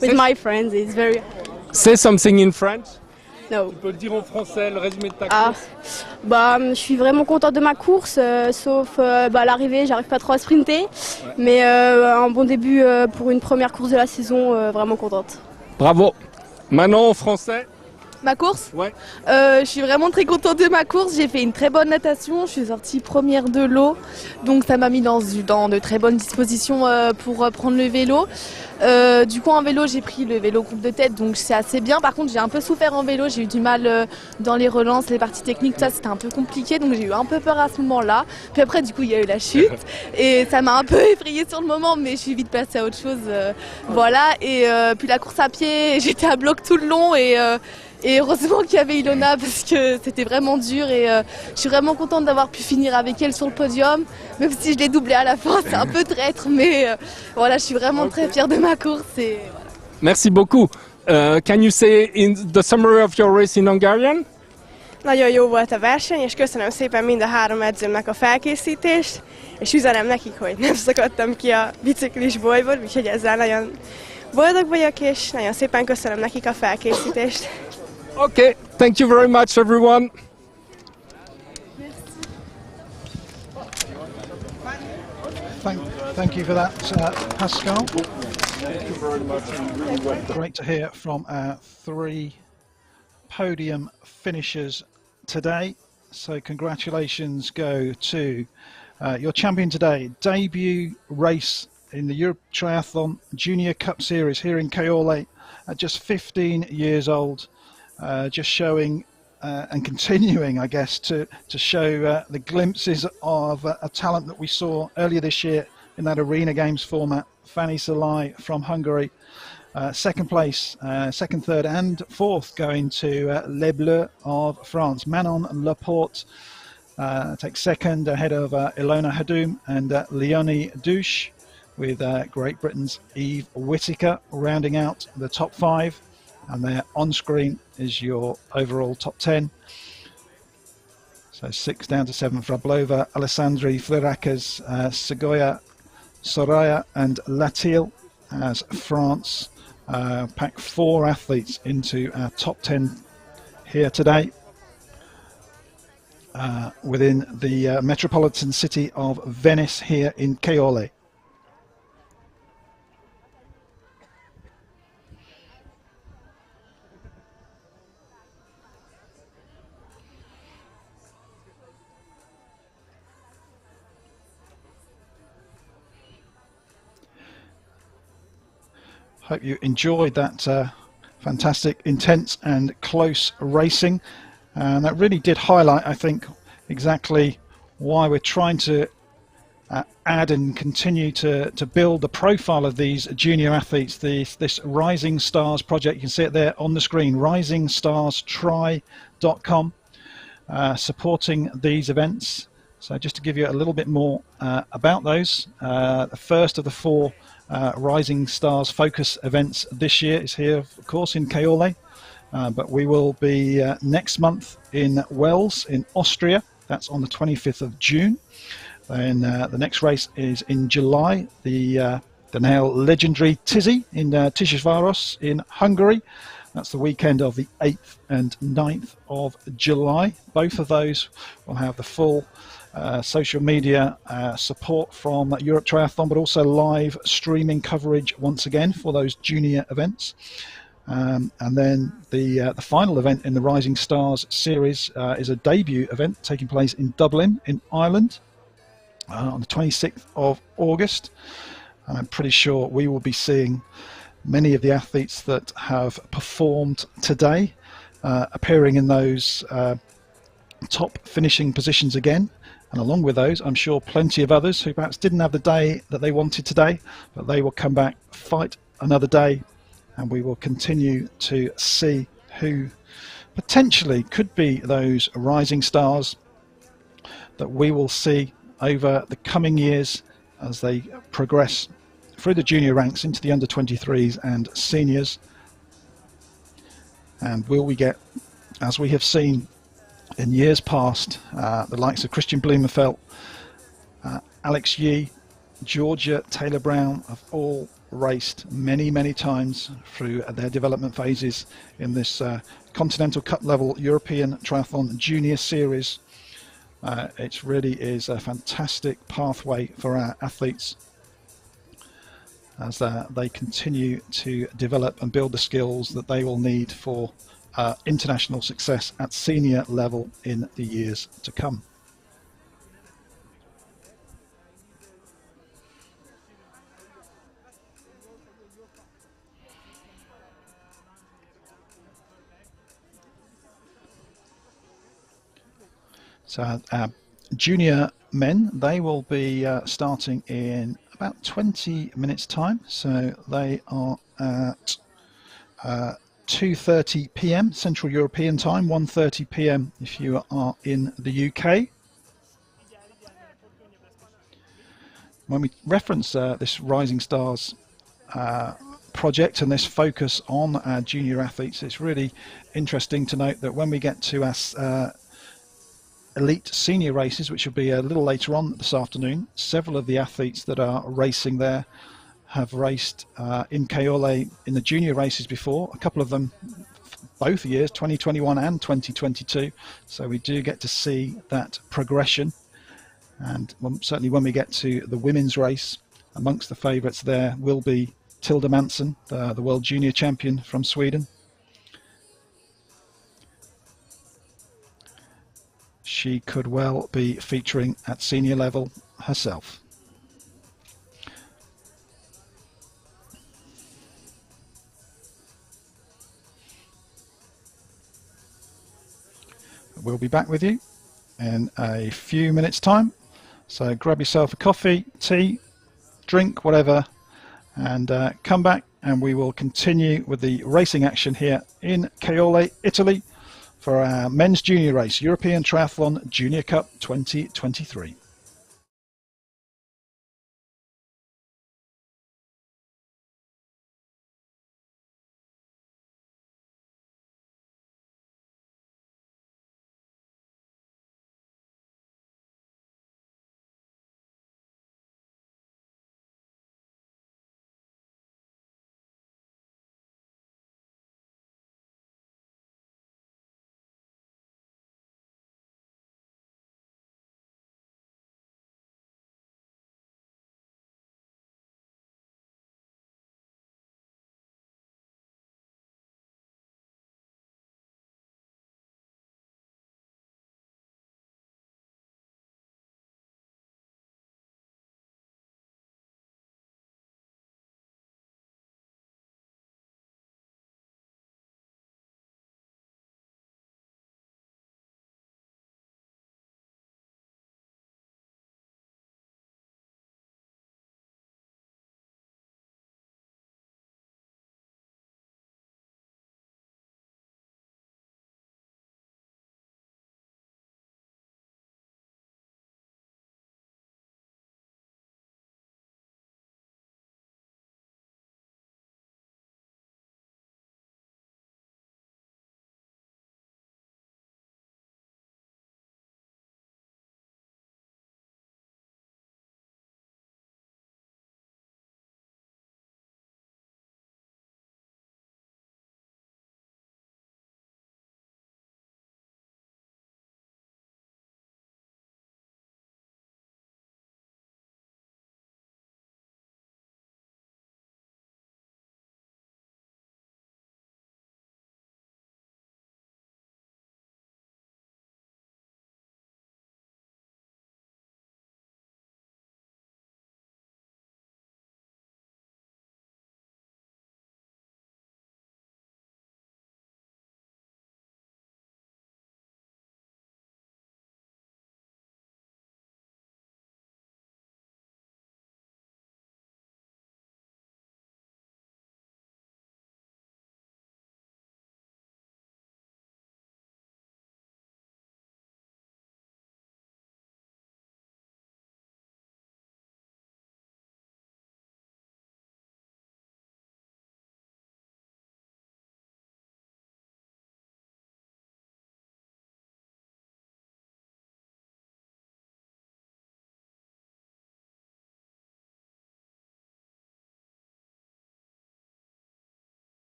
with my friends, it's very hard. Say something in French. No. Tu peux le dire en français, le résumé de ta course. Je suis vraiment contente de ma course, sauf à l'arrivée, j'arrive pas trop à sprinter, mais un bon début pour une première course de la saison, vraiment contente. Bravo. Manon en français. Ma course? Ouais. Je suis vraiment très contente de ma course. J'ai fait une très bonne natation. Je suis sortie première de l'eau. Donc ça m'a mis dans de très bonnes dispositions pour prendre le vélo. Du coup en vélo, j'ai pris le vélo groupe de tête. Donc c'est assez bien. Par contre, j'ai un peu souffert en vélo. J'ai eu du mal dans les relances, les parties techniques. Ça, c'était un peu compliqué. Donc j'ai eu un peu peur à ce moment-là. Puis après, du coup, il y a eu la chute. Et ça m'a un peu effrayée sur le moment. Mais je suis vite passée à autre chose. Voilà. Et puis la course à pied, j'étais à bloc tout le long. Et heureusement qu'il y avait Ilona parce que c'était vraiment dur, et je suis vraiment contente d'avoir pu finir avec elle sur le podium, même si je l'ai doublée à la fin, c'est un peu traître, mais voilà, je suis vraiment très fière de ma course. Et voilà. Merci beaucoup. Can you say in the summary of your race in Hungarian? Nagyon jó volt a verseny, és köszönöm szépen mind a 3 edzőmnek a felkészítést, és üzenem nekik, hogy nem szakadtam ki a biciklis bolyból, úgyhogy ezzel nagyon boldog vagyok, és nagyon szépen köszönöm nekik a felkészítést. Okay, thank you very much, everyone. Thank you for that, Pascal. Thank you very much. Great to hear from our 3 podium finishers today. So congratulations go to your champion today. Debut race in the Europe Triathlon Junior Cup Series here in Caorle at just 15 years old, just showing and continuing, I guess, to show the glimpses of a talent that we saw earlier this year in that Arena Games format. Fanny Salai from Hungary, second place, second, third and fourth going to Les Bleus of France. Manon Laporte takes second ahead of Ilona Hadoum and Leonie Douche, with Great Britain's Eve Whittaker rounding out the top 5. And there on screen is your overall top 10. So 6 down to 7: Vrablova, Alessandri, Flirakas, Segoya, Soraya and Latil, as France pack 4 athletes into our top 10 here today within the metropolitan city of Venice here in Caorle. Hope you enjoyed that fantastic, intense and close racing. And that really did highlight, I think, exactly why we're trying to add and continue to build the profile of these junior athletes. This Rising Stars project, you can see it there on the screen, risingstarstry.com, supporting these events. So just to give you a little bit more about those, the first of the 4 Rising Stars focus events this year is here, of course, in Caorle, but we will be next month in Wels in Austria. That's on the 25th of June. Then the next race is in July, the now legendary Tizi in Tiszaváros in Hungary. That's the weekend of the 8th and 9th of July. Both of those will have the full social media support from Europe Triathlon, but also live streaming coverage once again for those junior events. And then the final event in the Rising Stars series is a debut event taking place in Dublin in Ireland on the 26th of August. And I'm pretty sure we will be seeing many of the athletes that have performed today appearing in those top finishing positions again. And along with those, I'm sure plenty of others who perhaps didn't have the day that they wanted today, but they will come back, fight another day, and we will continue to see who potentially could be those rising stars that we will see over the coming years as they progress through the junior ranks into the under-23s and seniors. And will we get, as we have seen in years past, the likes of Christian Blumenfeld, Alex Yee, Georgia Taylor-Brown have all raced many times through their development phases in this Continental Cup level European Triathlon Junior Series. It really is a fantastic pathway for our athletes as they continue to develop and build the skills that they will need for international success at senior level in the years to come. So our junior men, they will be starting in about 20 minutes time. So they are at 2:30 p.m. Central European time, 1:30 p.m. if you are in the UK. When we reference this Rising Stars project and this focus on our junior athletes, it's really interesting to note that when we get to our elite senior races, which will be a little later on this afternoon, several of the athletes that are racing there have raced in Caorle in the junior races before, a couple of them both years, 2021 and 2022. So we do get to see that progression. And certainly when we get to the women's race, amongst the favourites there will be Tilda Manson, the world junior champion from Sweden. She could well be featuring at senior level herself. we'll be back with you in a few minutes' time. So grab yourself a coffee, tea, drink, whatever, and come back, and we will continue with the racing action here in Caorle, Italy, for our men's junior race, European Triathlon Junior Cup 2023.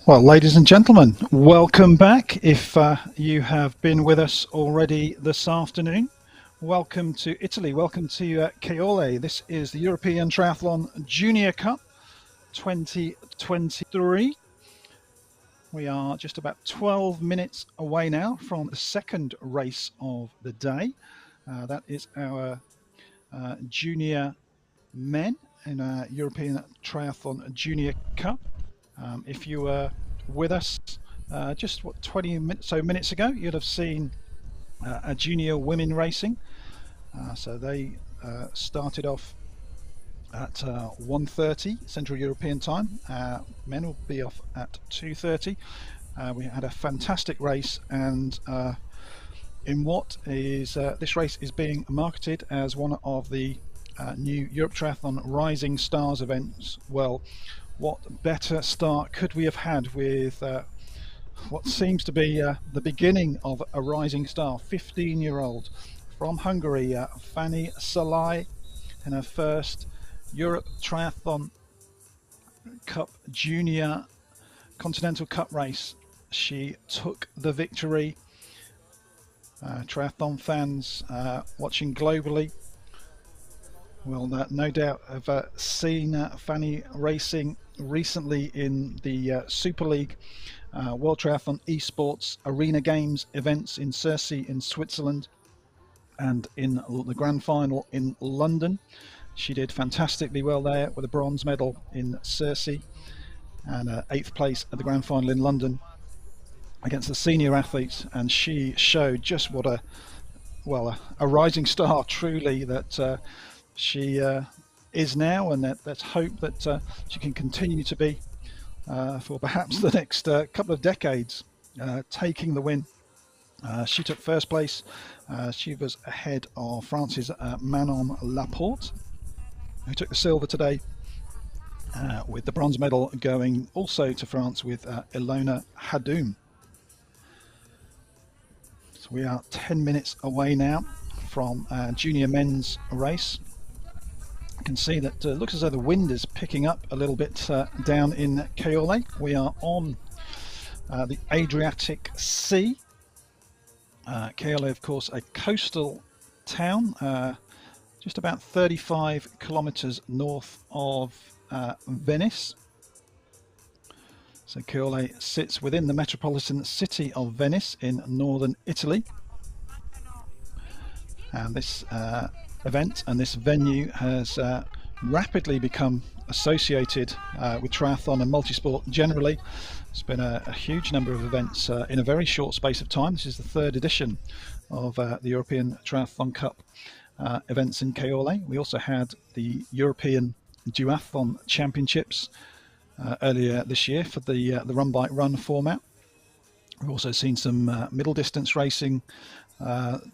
Well, ladies and gentlemen, welcome back. If you have been with us already this afternoon, welcome to Italy. Welcome to Caorle. This is the European Triathlon Junior Cup 2023. We are just about 12 minutes away now from the second race of the day. That is our junior men in our European Triathlon Junior Cup. If you were with us just 20 minutes ago, you'd have seen a junior women racing. So they started off at 1:30 Central European time. Men will be off at 2:30. We had a fantastic race, and in what is this race is being marketed as one of the new Europe Triathlon Rising Stars events. Well, what better start could we have had with what seems to be the beginning of a rising star, 15-year-old from Hungary, Fanny Salai, in her first Europe Triathlon Cup Junior Continental Cup race. She took the victory. Triathlon fans watching globally will no doubt have seen Fanny racing recently in the Super League World Triathlon Esports Arena Games events in Cerci in Switzerland, and in the grand final in London. She did fantastically well there with a bronze medal in Cerci and 8th place at the grand final in London against the senior athletes, and she showed just what a rising star truly that she is now, and let's hope that she can continue to be for perhaps the next couple of decades, taking the win. She took first place. She was ahead of France's Manon Laporte, who took the silver today, with the bronze medal going also to France with Ilona Hadoum. So we are 10 minutes away now from junior men's race. You can see that it looks as though the wind is picking up a little bit down in Caorle. We are on the Adriatic Sea. Caorle, of course, a coastal town, just about 35 kilometers north of Venice. So Caorle sits within the metropolitan city of Venice in northern Italy. And this event and this venue has rapidly become associated with triathlon and multisport generally. It's been a huge number of events in a very short space of time. This is the third edition of the European Triathlon Cup events in Caorle. We also had the European Duathlon Championships earlier this year for the run bike run format. We've also seen some middle distance racing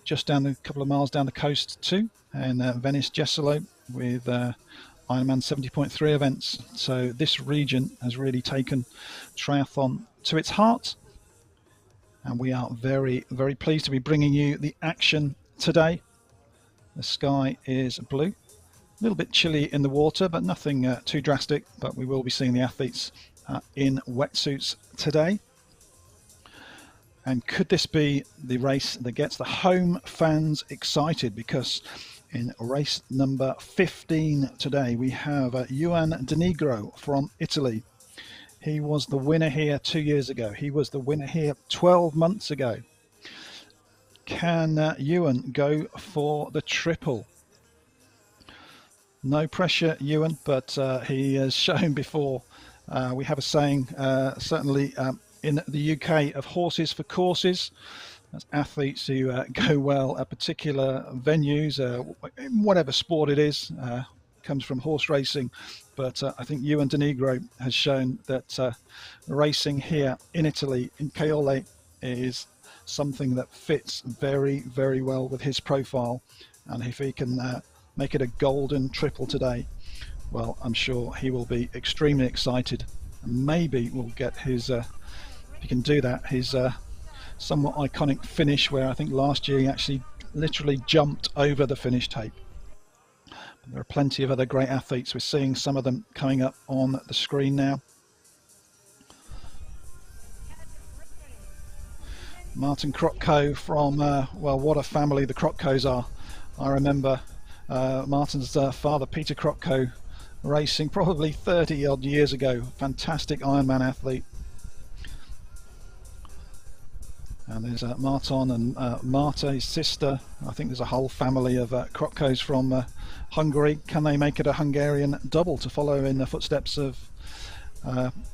just down a couple of miles down the coast too, and Venice Jesolo with Ironman 70.3 events. So this region has really taken triathlon to its heart, and we are very, very pleased to be bringing you the action today. The sky is blue, a little bit chilly in the water, but nothing too drastic. But we will be seeing the athletes in wetsuits today. And could this be the race that gets the home fans excited? Because in race number 15 today, we have Juan Denigro from Italy. He was the winner here 2 years ago. He was the winner here 12 months ago. Can Juan go for the triple? No pressure, Juan, but he has shown before. We have a saying, certainly in the UK, of horses for courses. That's athletes who go well at particular venues, whatever sport it is, comes from horse racing. But I think Juan Denigro has shown that racing here in Italy, in Caorle, is something that fits very, very well with his profile. And if he can make it a golden triple today, well, I'm sure he will be extremely excited. And maybe we'll get his, if he can do that, his somewhat iconic finish, where I think last year he actually literally jumped over the finish tape. But there are plenty of other great athletes. We're seeing some of them coming up on the screen now. Martin Krotko from, well, what a family the Krotkos are. I remember Martin's father, Peter Krotko, racing probably 30 odd years ago. Fantastic Ironman athlete. And there's Marton and Marta, his sister. I think there's a whole family of Krotkos from Hungary. Can they make it a Hungarian double to follow in the footsteps of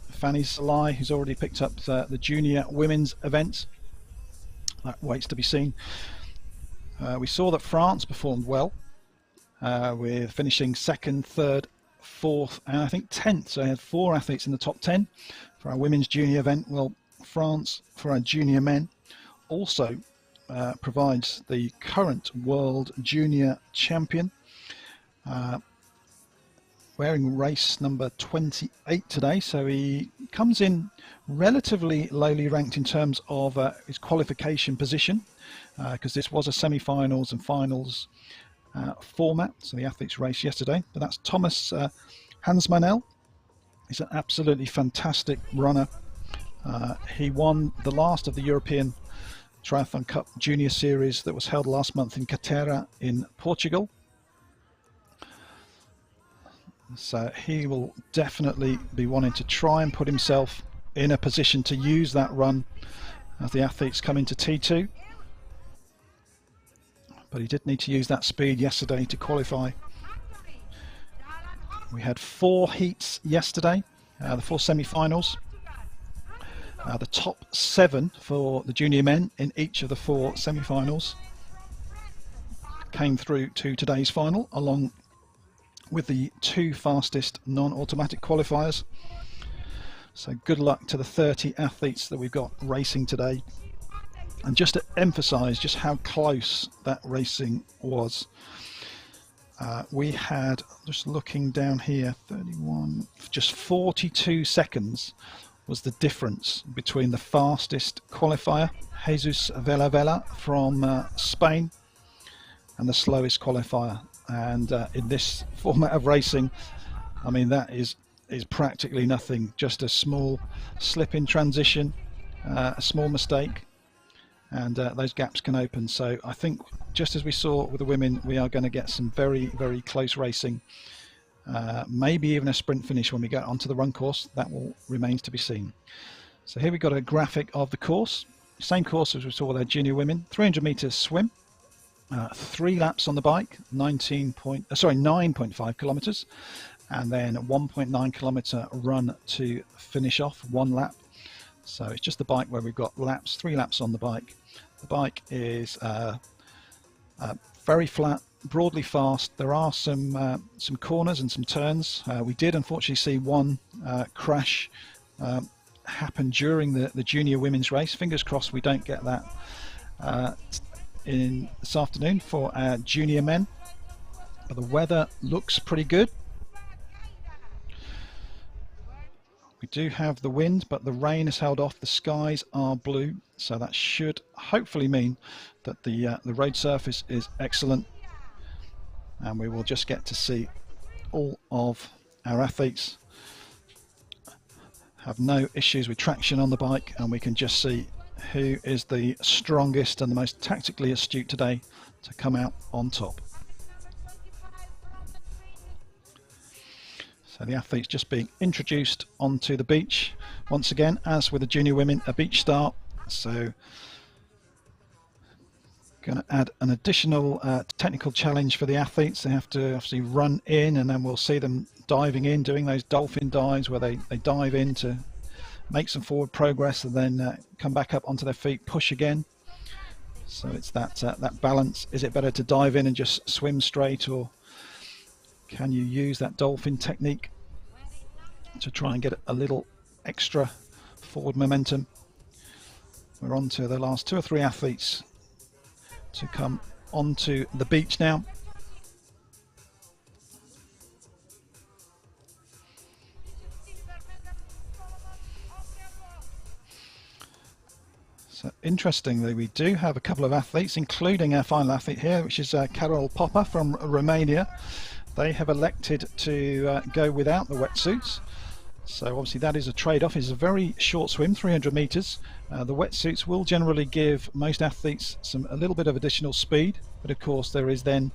Fanny Salai, who's already picked up the junior women's event? That waits to be seen. We saw that France performed well, with finishing 2nd, 3rd, 4th, and I think 10th. So I had 4 athletes in the top 10 for our women's junior event. Well, France for our junior men also provides the current world junior champion, wearing race number 28 today. So he comes in relatively lowly ranked in terms of his qualification position, because this was a semi-finals and finals format. So the athletes raced yesterday, but that's Thomas Hansmanel. He's an absolutely fantastic runner. He won the last of the European Triathlon Cup Junior Series that was held last month in Caorle in Portugal. So he will definitely be wanting to try and put himself in a position to use that run as the athletes come into T2. But he did need to use that speed yesterday to qualify. We had 4 heats yesterday, the 4 semi-finals. The top 7 for the junior men in each of the 4 semi-finals came through to today's final, along with the 2 fastest non-automatic qualifiers. So good luck to the 30 athletes that we've got racing today. And just to emphasize just how close that racing was, we had, just looking down here, 31, just 42 seconds was the difference between the fastest qualifier, Jesus Vela from Spain, and the slowest qualifier. And in this format of racing, I mean, that is practically nothing. Just a small slip in transition, a small mistake, and those gaps can open. So I think, just as we saw with the women, we are going to get some very, very close racing. Maybe even a sprint finish when we get onto the run course. That will remains to be seen. So here we've got a graphic of the course. Same course as we saw with our junior women. 300 meters swim, 3 laps on the bike, 9.5 kilometers, and then a 1.9 kilometer run to finish off 1 lap. So it's just the bike where we've got laps, 3 laps on the bike. The bike is very flat, broadly fast. There are some corners and some turns. We did unfortunately see one crash happen during the junior women's race. Fingers crossed we don't get that in this afternoon for our junior men. But the weather looks pretty good. We do have the wind, but the rain is held off. The skies are blue, so that should hopefully mean that the road surface is excellent, and we will just get to see all of our athletes have no issues with traction on the bike, and we can just see who is the strongest and the most tactically astute today to come out on top. So the athletes just being introduced onto the beach. Once again, as with the junior women, a beach start. So going to add an additional technical challenge for the athletes. They have to obviously run in, and then we'll see them diving in, doing those dolphin dives where they dive in to make some forward progress and then come back up onto their feet, push again. So it's that balance. Is it better to dive in and just swim straight, or can you use that dolphin technique to try and get a little extra forward momentum? We're on to the last 2 or 3 athletes to come onto the beach now. So interestingly, we do have a couple of athletes, including our final athlete here, which is Caorle Popper from Romania. They have elected to go without the wetsuits, So obviously that is a trade-off. It's a very short swim, 300 meters. The wetsuits will generally give most athletes a little bit of additional speed, but of course there is then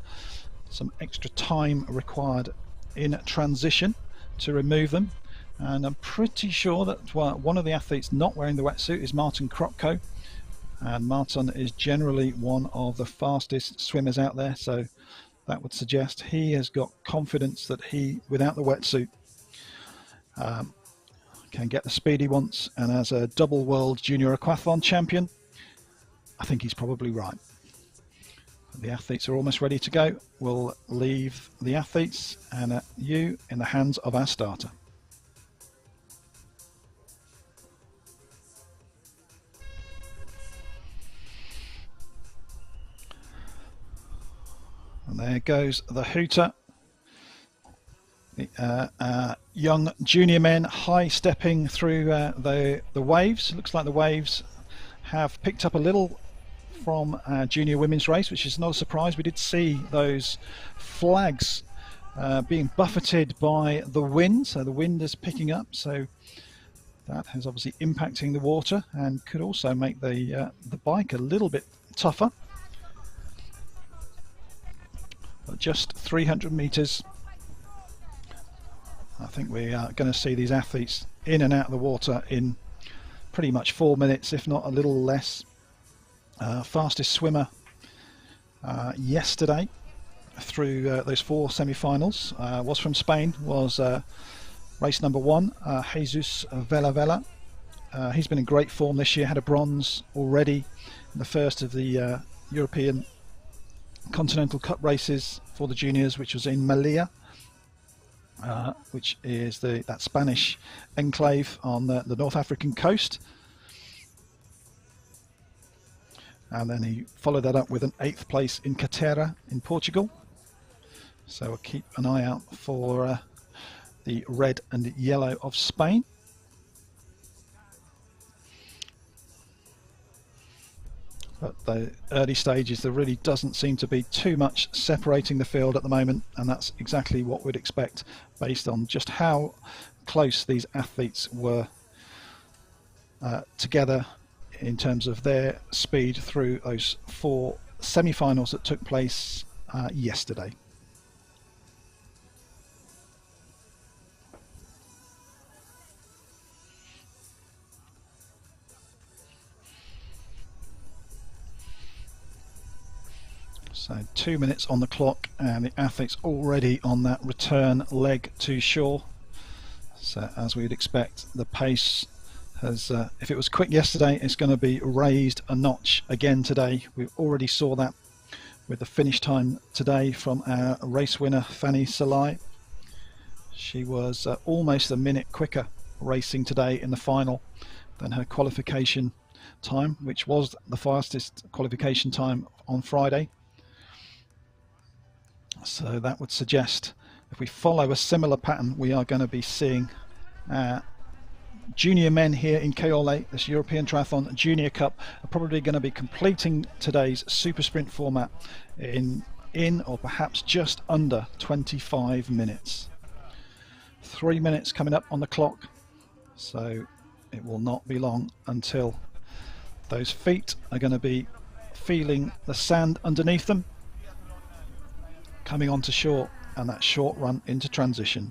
some extra time required in transition to remove them. And I'm pretty sure that one of the athletes not wearing the wetsuit is Martin Kropko, and Martin is generally one of the fastest swimmers out there, so that would suggest he has got confidence that he, without the wetsuit, can get the speed he wants. And as a double world junior aquathlon champion, I think he's probably right. The athletes are almost ready to go. We'll leave the athletes and you in the hands of our starter. And there goes the hooter. The young junior men high stepping through the waves. Looks like the waves have picked up a little from junior women's race, which is not a surprise. We did see those flags being buffeted by the wind, so the wind is picking up, so that is obviously impacting the water and could also make the bike a little bit tougher. But just 300 meters. I think we are going to see these athletes in and out of the water in pretty much 4 minutes, if not a little less. Fastest swimmer yesterday through those 4 semi-finals was from Spain, was race number 1, Jesus Vela. He's been in great form this year, had a bronze already in the first of the European Continental Cup races for the juniors, which was in Melilla, which is that Spanish enclave on the North African coast. And then he followed that up with an 8th place in Caorle in Portugal. So we'll keep an eye out for the red and yellow of Spain. But the early stages, there really doesn't seem to be too much separating the field at the moment, and that's exactly what we'd expect based on just how close these athletes were together in terms of their speed through those 4 semi-finals that took place yesterday. So 2 minutes on the clock and the athletes already on that return leg to shore. So as we would expect, the pace has, if it was quick yesterday, it's going to be raised a notch again today. We already saw that with the finish time today from our race winner Fanny Salai. She was almost a minute quicker racing today in the final than her qualification time, which was the fastest qualification time on Friday. So that would suggest, if we follow a similar pattern, we are going to be seeing junior men here in Caorle, this European Triathlon Junior Cup, are probably going to be completing today's super sprint format in or perhaps just under 25 minutes. 3 minutes coming up on the clock, so it will not be long until those feet are going to be feeling the sand underneath them, coming onto shore, and that short run into transition.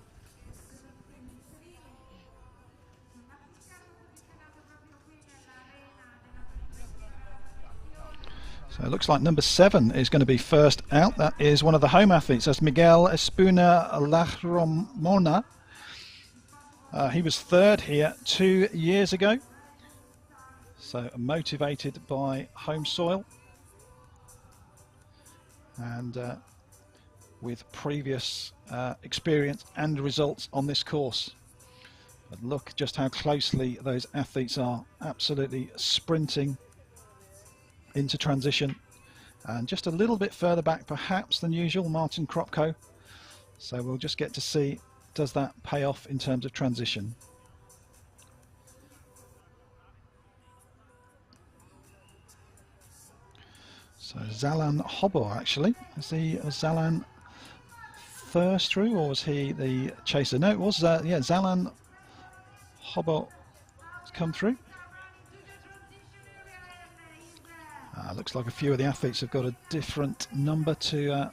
So it looks like number 7 is going to be first out. That is one of the home athletes. That's Miguel Espuna Lachromona. He was 3rd here 2 years ago. So motivated by home soil and with previous experience and results on this course. But look just how closely those athletes are, absolutely sprinting into transition, and just a little bit further back perhaps than usual, Martin Kropko. So we'll just get to see, does that pay off in terms of transition. So Zalan Hobor, actually, is Zalan first through, or was he the chaser? No, it was yeah, Zalan Hobble has come through. Looks like a few of the athletes have got a different number to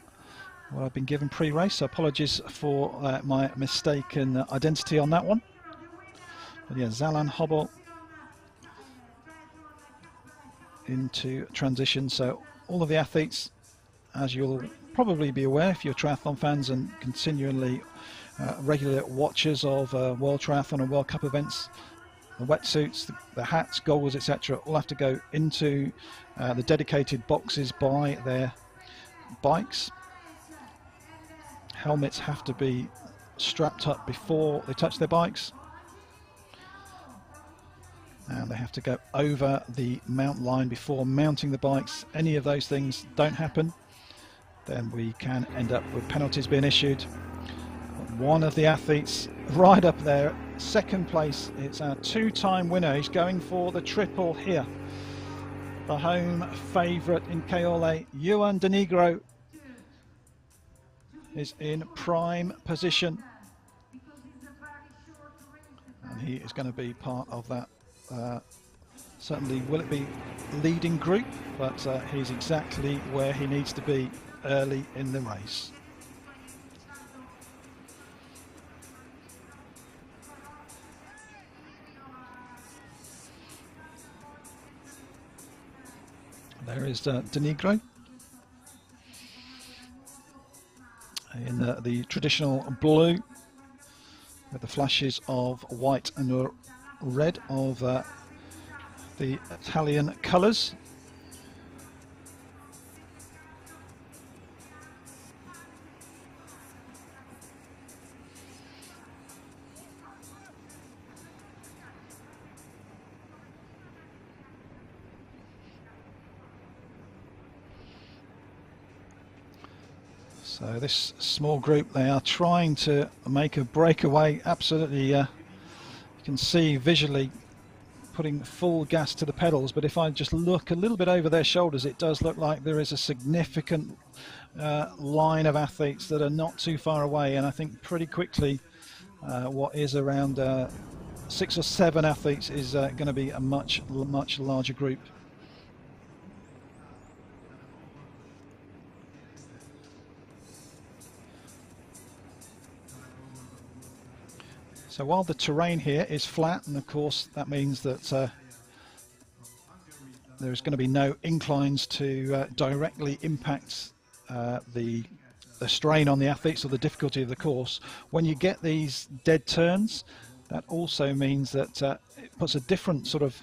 what I've been given pre-race, so apologies for my mistaken identity on that one. But yeah, Zalan Hobble into transition. So all of the athletes, as you'll probably be aware if you're triathlon fans and continually regular watchers of World Triathlon and World Cup events, the wetsuits, the hats, goggles, etc., all have to go into the dedicated boxes by their bikes. Helmets have to be strapped up before they touch their bikes, and they have to go over the mount line before mounting the bikes. Any of those things don't happen, then we can end up with penalties being issued. One of the athletes right up there, second place, it's our two-time winner. He's going for the triple here. The home favourite in Caorle, Juan de Negro, is in prime position. And he is going to be part of that. Certainly, will it be leading group? But he's exactly where he needs to be early in the race. There is de Negro in the traditional blue with the flashes of white and red of the Italian colours. So this small group, they are trying to make a breakaway. Absolutely, you can see visually putting full gas to the pedals, but if I just look a little bit over their shoulders, it does look like there is a significant line of athletes that are not too far away, and I think pretty quickly what is around 6 or 7 athletes is going to be a much larger group. So while the terrain here is flat, and of course that means that there's going to be no inclines to directly impact the strain on the athletes or the difficulty of the course, when you get these dead turns, that also means that it puts a different sort of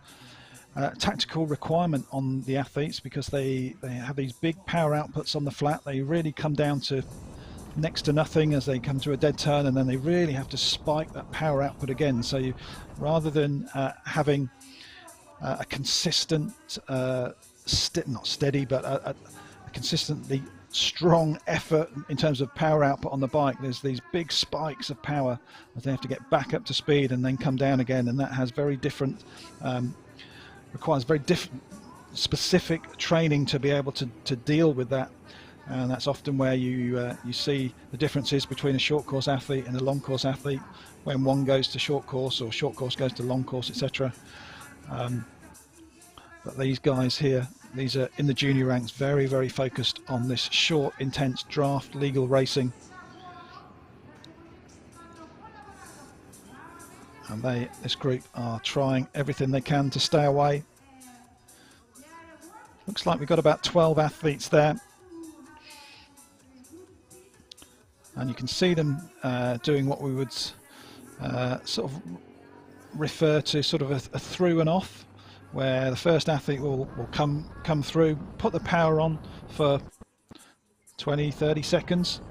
tactical requirement on the athletes, because they have these big power outputs on the flat. They really come down to next to nothing as they come to a dead turn, and then they really have to spike that power output again. So you, rather than having a consistent, not steady, but a consistently strong effort in terms of power output on the bike, there's these big spikes of power as they have to get back up to speed and then come down again, and that has very different, requires very different specific training to be able to deal with that. And that's often where you see the differences between a short course athlete and a long course athlete, when one goes to short course or short course goes to long course, etc. But these guys here, these are in the junior ranks, very, very focused on this short, intense draft legal racing. And this group are trying everything they can to stay away. Looks like we've got about 12 athletes there. And you can see them doing what we would sort of refer to sort of a through and off, where the first athlete will come through, put the power on for 20-30 seconds.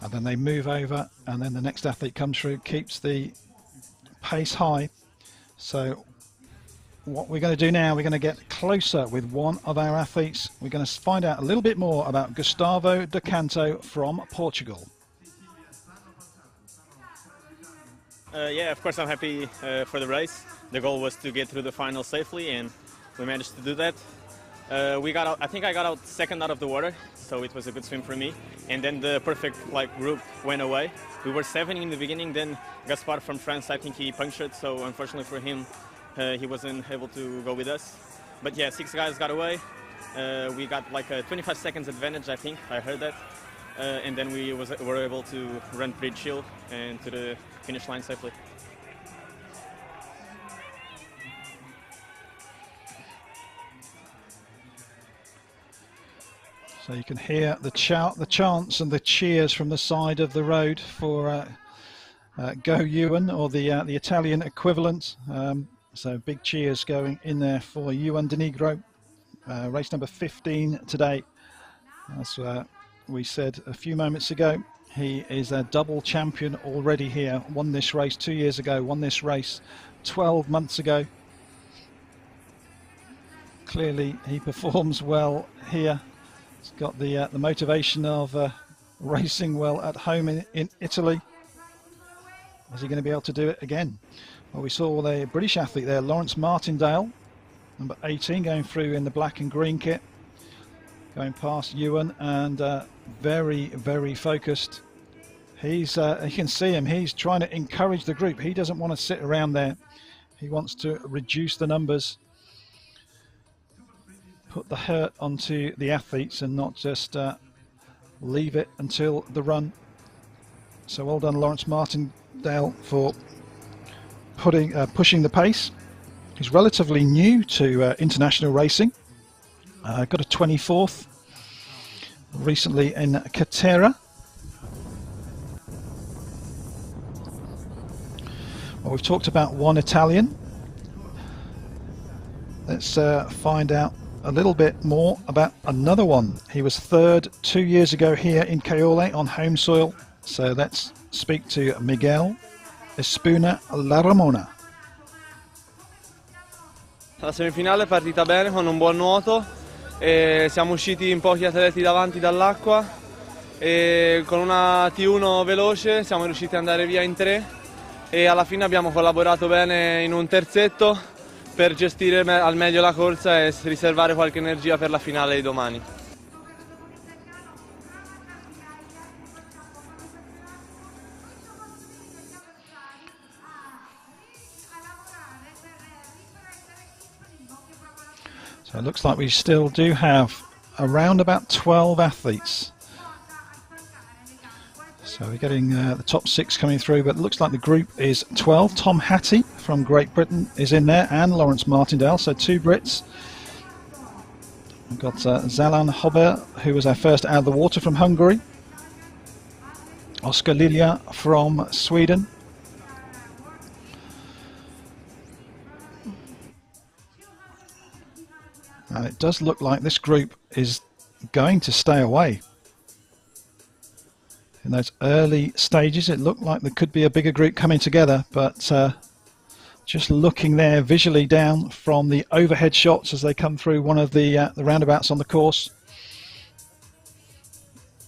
And then they move over, and then the next athlete comes through, keeps the pace high. So what we're going to do now, we're going to get closer with one of our athletes. We're going to find out a little bit more about Gustavo de Canto from Portugal. Yeah, of course I'm happy for the race. The goal was to get through the final safely, and we managed to do that. We got out, I think I got out second out of the water, so it was a good swim for me. And then the perfect group went away. We were 7 in the beginning, then Gaspar from France, I think he punctured, so unfortunately for him, he wasn't able to go with us. But yeah, 6 guys got away. We got like a 25 seconds advantage, I think, I heard that. And then we were able to run pretty chill and to the finish line safely. So you can hear the chants and the cheers from the side of the road for Go Ewan, or the Italian equivalent. So big cheers going in there for Ewan de Negro, race number 15 today. As we said a few moments ago, he is a double champion already here. Won this race 2 years ago, won this race 12 months ago. Clearly he performs well here. He's got the motivation of racing well at home in Italy. Is he going to be able to do it again? Well, we saw the British athlete there, Lawrence Martindale, number 18, going through in the black and green kit, going past Ewan, and very, very focused. He's you can see him, he's trying to encourage the group. He doesn't want to sit around there. He wants to reduce the numbers, put the hurt onto the athletes and not just leave it until the run. So well done, Lawrence Martindale, for pushing the pace. He's relatively new to international racing. Got a 24th recently in Caorle. Well, we've talked about one Italian. Let's find out a little bit more about another one. He was 3rd 2 years ago here in Caorle on home soil. So let's speak to Miguel Espuna La Ramona. La semifinale è partita bene con un buon nuoto e siamo usciti in pochi atleti davanti dall'acqua e con una T1 veloce siamo riusciti ad andare via in 3 e alla fine abbiamo collaborato bene in un terzetto per gestire al meglio la corsa e riservare qualche energia per la finale di domani. So it looks like we still do have around about 12 athletes. So we're getting the top 6 coming through, but it looks like the group is 12. Tom Hattie from Great Britain is in there, and Lawrence Martindale, so 2 Brits. We've got Zalan Hober, who was our first out of the water, from Hungary. Oscar Lilja from Sweden. And it does look like this group is going to stay away. In those early stages, it looked like there could be a bigger group coming together, but just looking there visually down from the overhead shots as they come through one of the roundabouts on the course,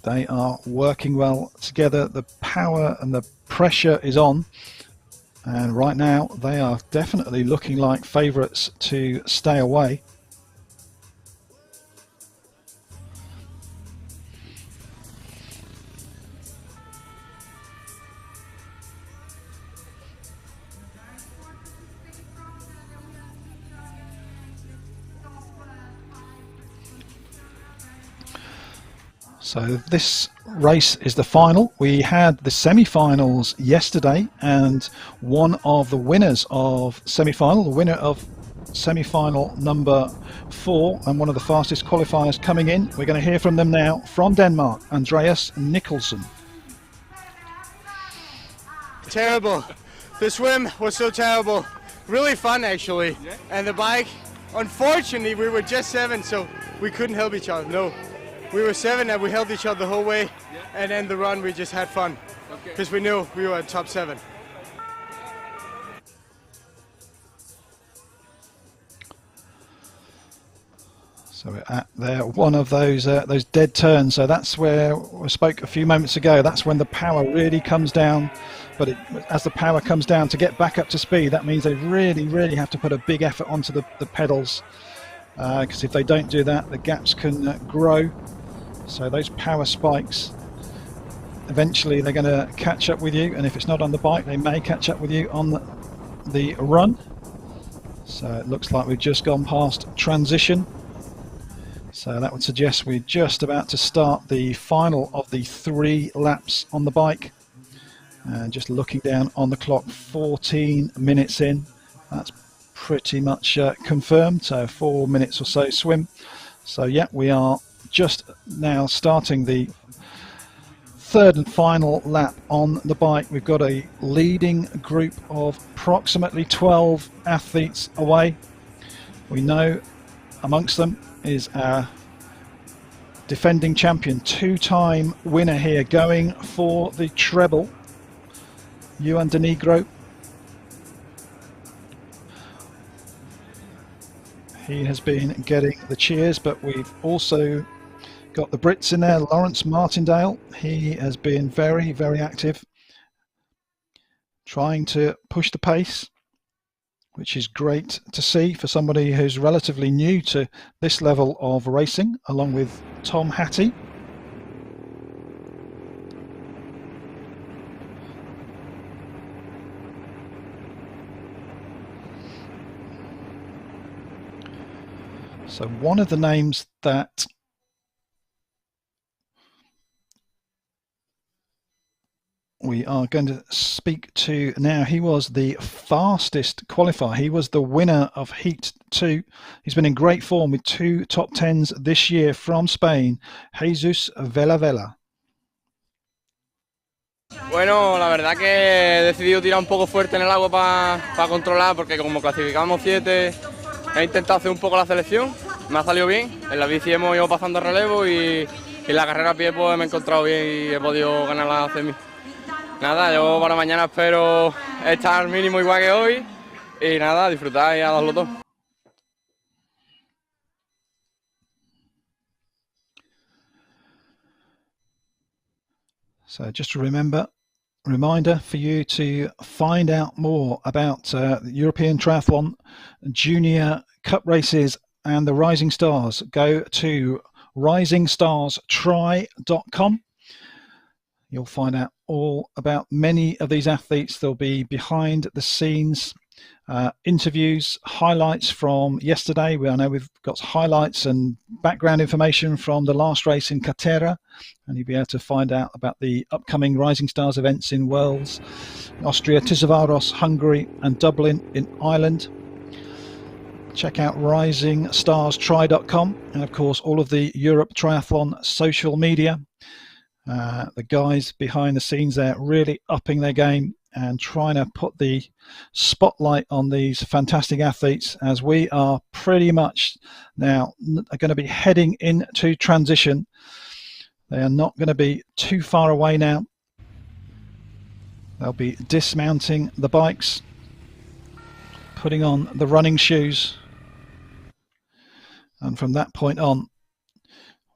they are working well together. The power and the pressure is on, and right now they are definitely looking like favourites to stay away. So this race is the final. We had the semi-finals yesterday, and one of the winners of semi-final, the winner of semi-final number 4 and one of the fastest qualifiers coming in, we're going to hear from them now, from Denmark, Andreas Nicholson. Terrible. The swim was so terrible. Really fun actually. Yeah. And the bike, unfortunately we were just 7, so we couldn't help each other. No. We were 7 and we held each other the whole way, and then the run we just had fun because we knew we were top 7. So we're at there, one of those dead turns. So that's where we spoke a few moments ago. That's when the power really comes down. But as the power comes down to get back up to speed, that means they really, really have to put a big effort onto the pedals. Because if they don't do that, the gaps can grow. So those power spikes, eventually they're going to catch up with you. And if it's not on the bike, they may catch up with you on the run. So it looks like we've just gone past transition. So that would suggest we're just about to start the final of the 3 laps on the bike. And just looking down on the clock, 14 minutes in. That's pretty much confirmed. So 4 minutes or so swim. So yeah, we are just now starting the 3rd and final lap on the bike. We've got a leading group of approximately 12 athletes away. We know amongst them is our defending champion, 2-time winner here, going for the treble, Juan de Negro. He has been getting the cheers, but we've also got the Brits in there. Lawrence Martindale, he has been very, very active, trying to push the pace, which is great to see for somebody who's relatively new to this level of racing, along with Tom Hattie. So one of the names that we are going to speak to now, he was the fastest qualifier. He was the winner of Heat 2. He's been in great form with 2 top 10s this year from Spain, Jesus Vela. Bueno, la verdad que he decidido tirar un poco fuerte en el agua para controlar, porque como clasificamos 7, he intentado hacer un poco la selección. Me ha salido bien. En la bici hemos ido pasando relevo y en la carrera a pie pues me he encontrado bien y he podido ganar la semi. Nada, yo para mañana espero estar mínimo igual que hoy y nada, disfrutar y a darlo todo. So just a reminder for you to find out more about the European Triathlon Junior Cup races and the Rising Stars. Go to risingstars.try.com. You'll find out all about many of these athletes. There'll be behind the scenes interviews, highlights from yesterday. I know we've got highlights and background information from the last race in Caorle, and you'll be able to find out about the upcoming Rising Stars events in Wales, Austria, Tiszaváros, Hungary, and Dublin in Ireland. Check out risingstars.try.com, and of course all of the Europe Triathlon social media. The guys behind the scenes there really upping their game and trying to put the spotlight on these fantastic athletes, as we are pretty much now going to be heading into transition. They are not going to be too far away now. They'll be dismounting the bikes, putting on the running shoes, and from that point on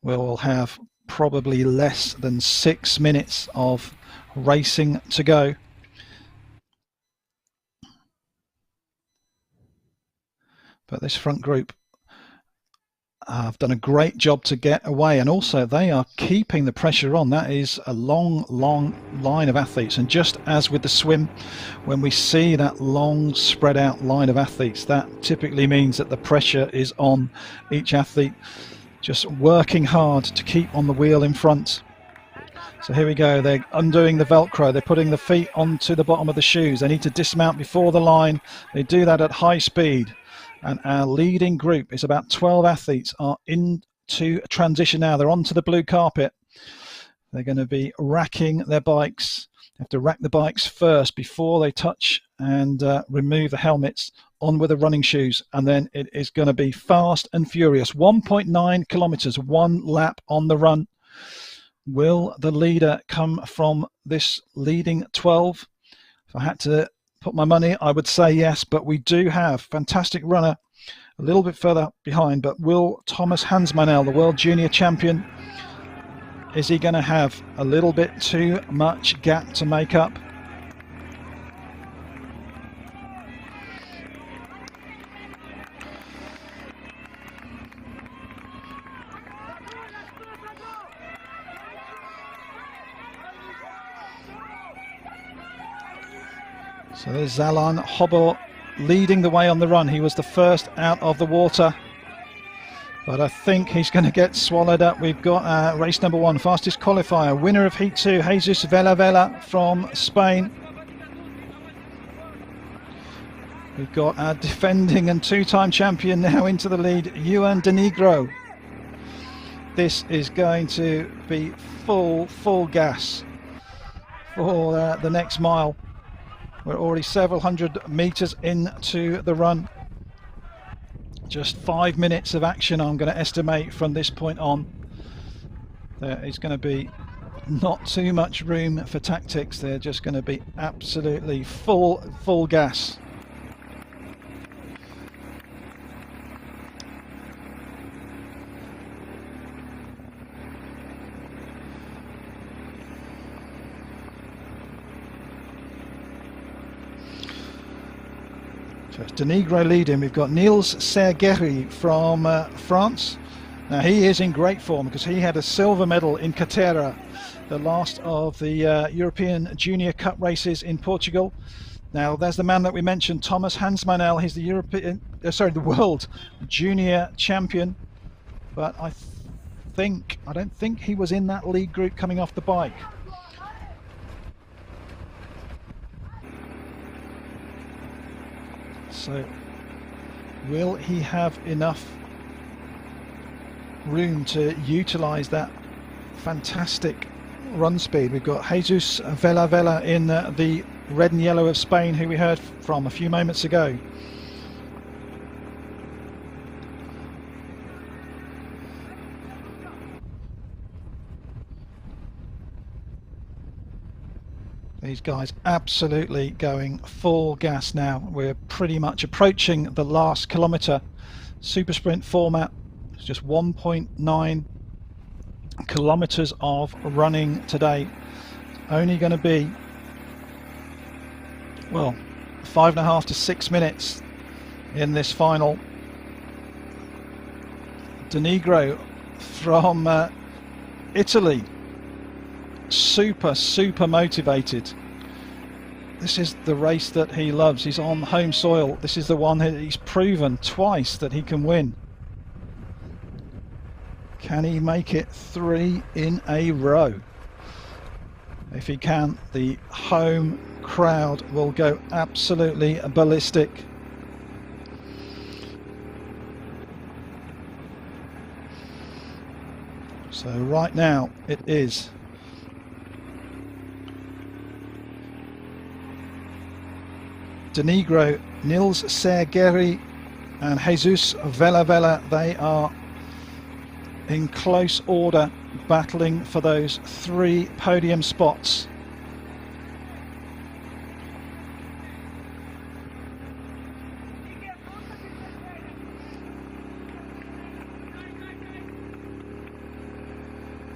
we'll have probably less than 6 minutes of racing to go. But this front group have done a great job to get away, and also they are keeping the pressure on. That is a long line of athletes, and just as with the swim, when we see that long spread out line of athletes, that typically means that the pressure is on each athlete, just working hard to keep on the wheel in front. So here we go, they're undoing the Velcro, they're putting the feet onto the bottom of the shoes. They need to dismount before the line. They do that at high speed. And our leading group is about 12 athletes are into transition now. They're onto the blue carpet. They're going to be racking their bikes. They have to rack the bikes first before they touch and remove the helmets. On with the running shoes, and then it is going to be fast and furious. 1.9 kilometers, 1 lap on the run. Will the leader come from this leading 12? If I had to put my money, I would say yes, but we do have fantastic runner a little bit further behind, but will Thomas Hansmanel, the world junior champion, is he going to have a little bit too much gap to make up? So there's Zalan Hobor leading the way on the run. He was the first out of the water, but I think he's going to get swallowed up. We've got race number 1, fastest qualifier, winner of Heat 2, Jesus Vela from Spain. We've got our defending and 2-time champion now into the lead, Juan de Negro. This is going to be full gas for the next mile. We're already several hundred meters into the run. Just 5 minutes of action, I'm going to estimate, from this point on. There is going to be not too much room for tactics. They're just going to be absolutely full gas. De Negro leading. We've got Niels Sergeri from France. Now he is in great form because he had a silver medal in Caorle, the last of the European Junior Cup races in Portugal. Now there's the man that we mentioned, Thomas Hansmanel. He's the the world junior champion, but I don't think he was in that lead group coming off the bike. So will he have enough room to utilize that fantastic run speed? We've got Jesus Vela in the red and yellow of Spain, who we heard from a few moments ago. These guys absolutely going full gas now. We're pretty much approaching the last kilometre. Super sprint format. It's just 1.9 kilometres of running today. It's only going to be, well, 5.5 to 6 minutes in this final. De Negro from Italy. Super motivated. This is the race that he loves. He's on home soil. This is the one that he's proven twice that he can win. Can he make it 3 in a row? If he can, the home crowd will go absolutely ballistic. So right now it is De Negro, Niels Sergeri and Jesus Vela. They are in close order, battling for those 3 podium spots.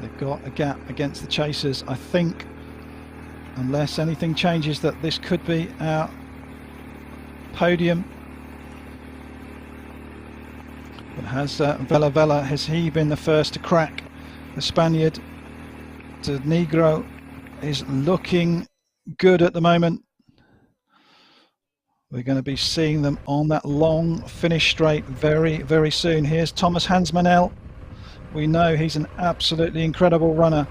They've got a gap against the chasers. I think, unless anything changes, that this could be our podium. But has Vela, has he been the first to crack the Spaniard? De Negro is looking good at the moment. We're going to be seeing them on that long finish straight very soon. Here's Thomas Hansmanel. We know he's an absolutely incredible runner.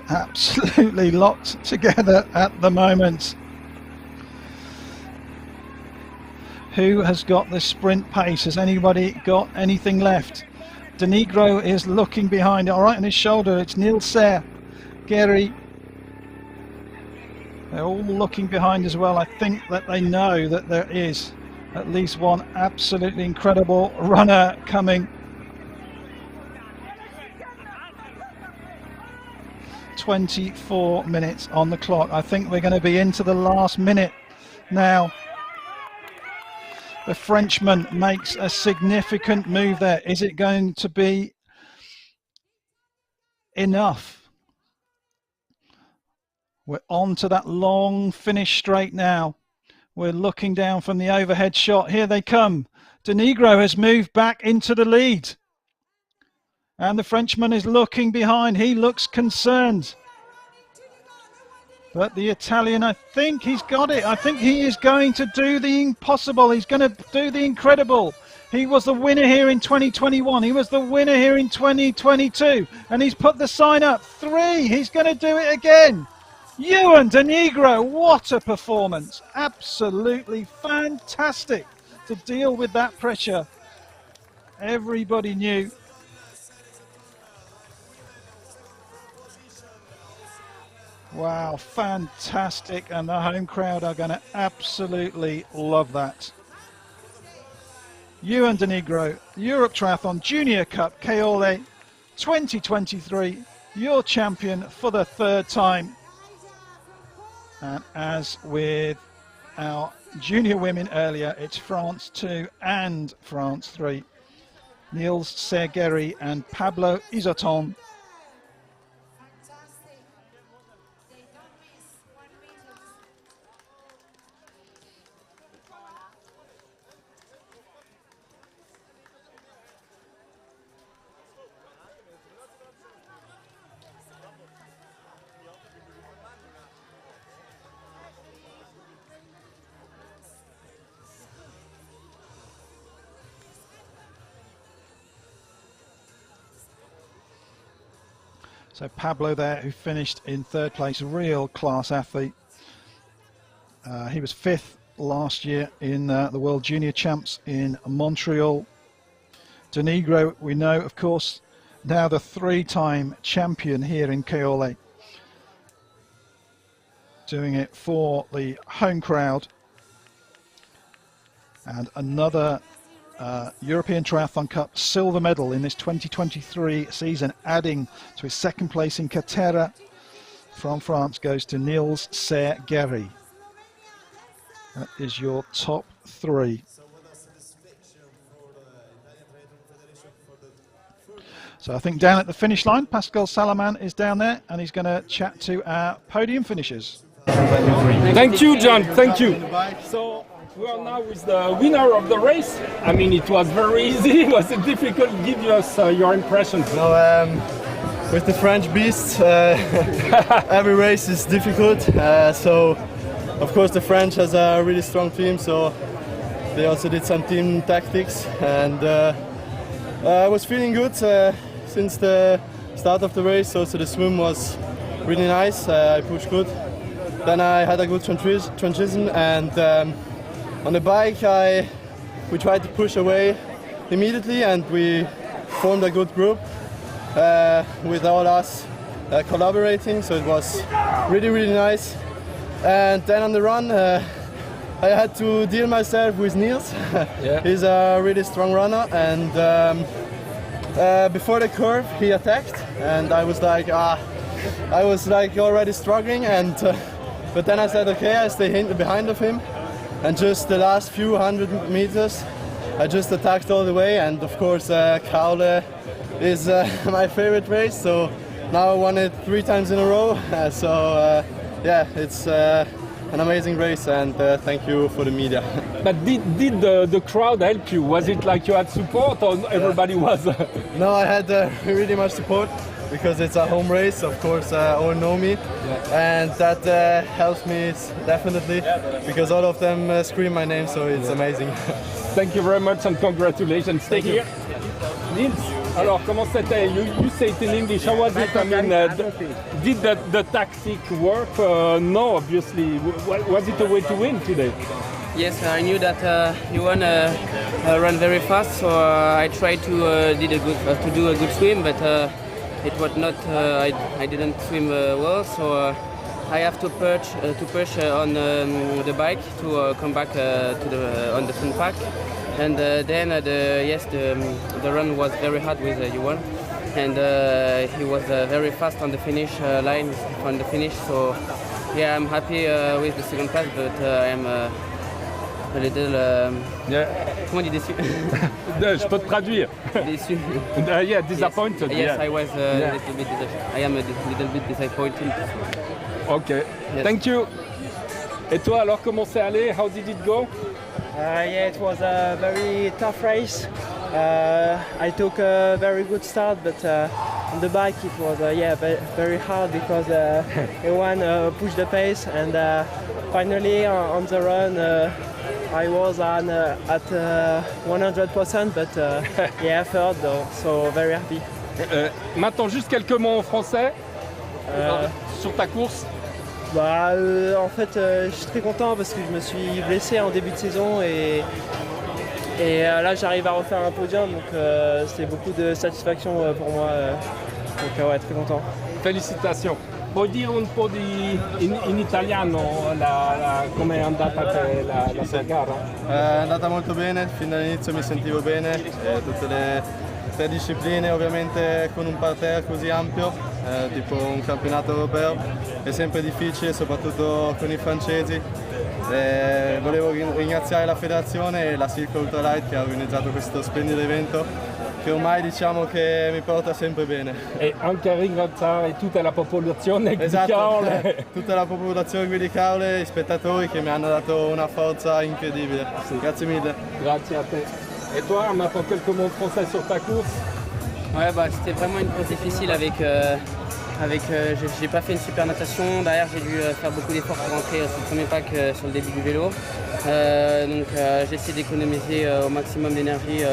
Absolutely locked together at the moment. Who has got the sprint pace? Has anybody got anything left? De Negro is looking behind, all right on his shoulder. It's Niels Sergeri. They're all looking behind as well. I think that they know that there is at least one absolutely incredible runner coming. 24 minutes on the clock. I think we're going to be into the last minute now. The Frenchman makes a significant move there. Is it going to be enough? We're on to that long finish straight now. We're looking down from the overhead shot. Here they come. Denigro has moved back into the lead. And the Frenchman is looking behind. He looks concerned. But the Italian, I think he's got it. I think he is going to do the impossible. He's going to do the incredible. He was the winner here in 2021. He was the winner here in 2022. And he's put the sign up. 3. He's going to do it again. Ewan Denigro, what a performance. Absolutely fantastic to deal with that pressure. Everybody knew. Wow, fantastic, and the home crowd are going to absolutely love that. Ewan Denigro, Europe Triathlon Junior Cup, Caorle 2023, your champion for the 3rd time. And as with our junior women earlier, it's France 2 and France 3. Niels Sergeri and Pablo Isoton. So Pablo there, who finished in 3rd place, real class athlete. He was 5th last year in the World Junior Champs in Montreal. Denigro, we know, of course, now the 3-time champion here in Caorle. Doing it for the home crowd. And another European Triathlon Cup silver medal in this 2023 season, adding to his 2nd place in Caterra. From France goes to Niels Sergeri. That is your top 3. So I think down at the finish line, Pascal Salaman is down there, and he's going to chat to our podium finishers. Thank you, John. Thank you. So we are now with the winner of the race. I mean, it was very easy. Was it difficult? Give us your impressions. No, with the French beasts, every race is difficult. So, of course, the French has a really strong team. So they also did some team tactics, and I was feeling good since the start of the race. Also, the swim was really nice. I pushed good. Then I had a good transition, and on the bike we tried to push away immediately, and we formed a good group with all us collaborating, so it was really nice. And then on the run I had to deal myself with Niels. Yeah. He's a really strong runner, and before the curve he attacked, and I was like already struggling, and but then I said, okay, I stay behind of him, and just the last few 100 meters I just attacked all the way. And of course Caorle is my favorite race, so now I won it 3 times in a row. Yeah, it's an amazing race, and thank you for the media. But did the crowd help you? Was it like you had support, or everybody was? No, I had really much support, because it's a home race. Of course, all know me, and that helps me definitely, because all of them scream my name, so it's amazing. Thank you very much, and congratulations. Stay here. Niels, alors comment c'était? You say it in English. How was it? I mean, did the tactic work? No, obviously. Was it a way to win today? Yes, I knew that Ewan ran very fast, so I tried to do a good swim, but it was not. I didn't swim well, so I have to push on the bike to come back on the fun pack, and then the run was very hard with Ewan, and he was very fast on the finish line, on the finish. So yeah, I'm happy with the second place, but I am a little. Comment on dit déçu? Je peux te traduire. Déçu. Yeah, disappointed. Yes, yeah. I was a little bit. I am a little bit disappointed. Okay, Yes. thank you. Et toi, alors, comment c'est allé? How did it go? Yeah, it was a very tough race. I took a very good start, but on the bike it was very hard because everyone pushed the pace, and finally on the run I was at 100%, but yeah, third though, so very happy. Maintenant, juste quelques mots en français sur ta course. En fait, je suis très content parce que je me suis blessé en début de saison et là j'arrive à refaire un podium, donc c'est beaucoup de satisfaction pour moi, donc ouais, très content. Felicitazioni. Puoi dire un po' in italiano come è andata la gara? È andata molto bene, fin dall'inizio mi sentivo bene, tutte le tre discipline ovviamente con un parterre così ampio, tipo un campionato europeo, è sempre difficile soprattutto con i francesi. Volevo ringraziare la federazione e la Silk Ultralight che ha organizzato questo splendido evento che ormai diciamo che mi porta sempre bene. E anche ringraziare tutta la popolazione di Esatto, Caorle. tutta la popolazione qui di Caorle, i spettatori che mi hanno dato una forza incredibile. Grazie mille. Grazie a te. Et toi, maintenant quelques mots français sur ta course? Ouais, c'était vraiment une course difficile j'ai pas fait une super natation. Derrière, j'ai dû faire beaucoup d'efforts pour rentrer sur le premier pack sur le début du vélo. Donc j'ai essayé d'économiser au maximum d'énergie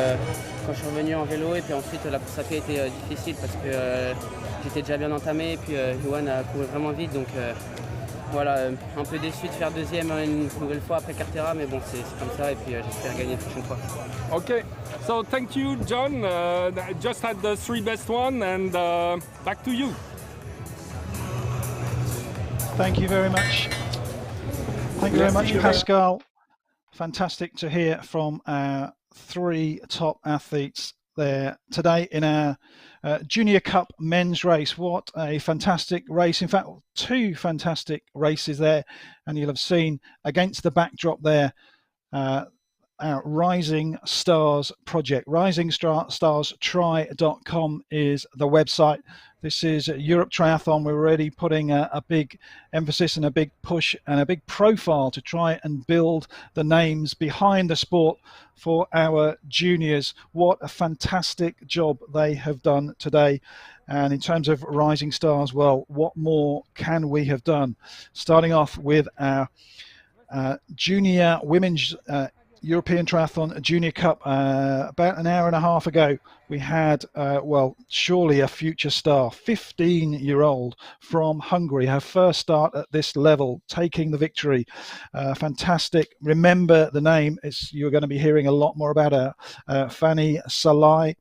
quand je suis revenu en vélo, et puis ensuite la course à pied était difficile parce que j'étais déjà bien entamé, et puis Johan a couru vraiment vite, donc voilà, un peu déçu de faire deuxième une nouvelle fois après Cartera, mais bon, c'est comme ça, et puis j'espère gagner la prochaine fois. Okay, so thank you, John. I just had the three best one, and back to you. Thank you very much. Thank you very much, Pascal. Fantastic to hear from our three top athletes there today in our Junior Cup men's race. What a fantastic race. In fact, two fantastic races there. And you'll have seen against the backdrop there, our Rising Stars project. RisingStarsTry.com is the website. This is Europe Triathlon. We're already putting a big emphasis and a big push and a big profile to try and build the names behind the sport for our juniors. What a fantastic job they have done today. And in terms of Rising Stars, well, what more can we have done? Starting off with our junior women's European Triathlon Junior Cup about an hour and a half ago. We had, well, surely a future star, 15-year-old from Hungary, her first start at this level, taking the victory. Fantastic. Remember the name. You're going to be hearing a lot more about her. Fanny Salai.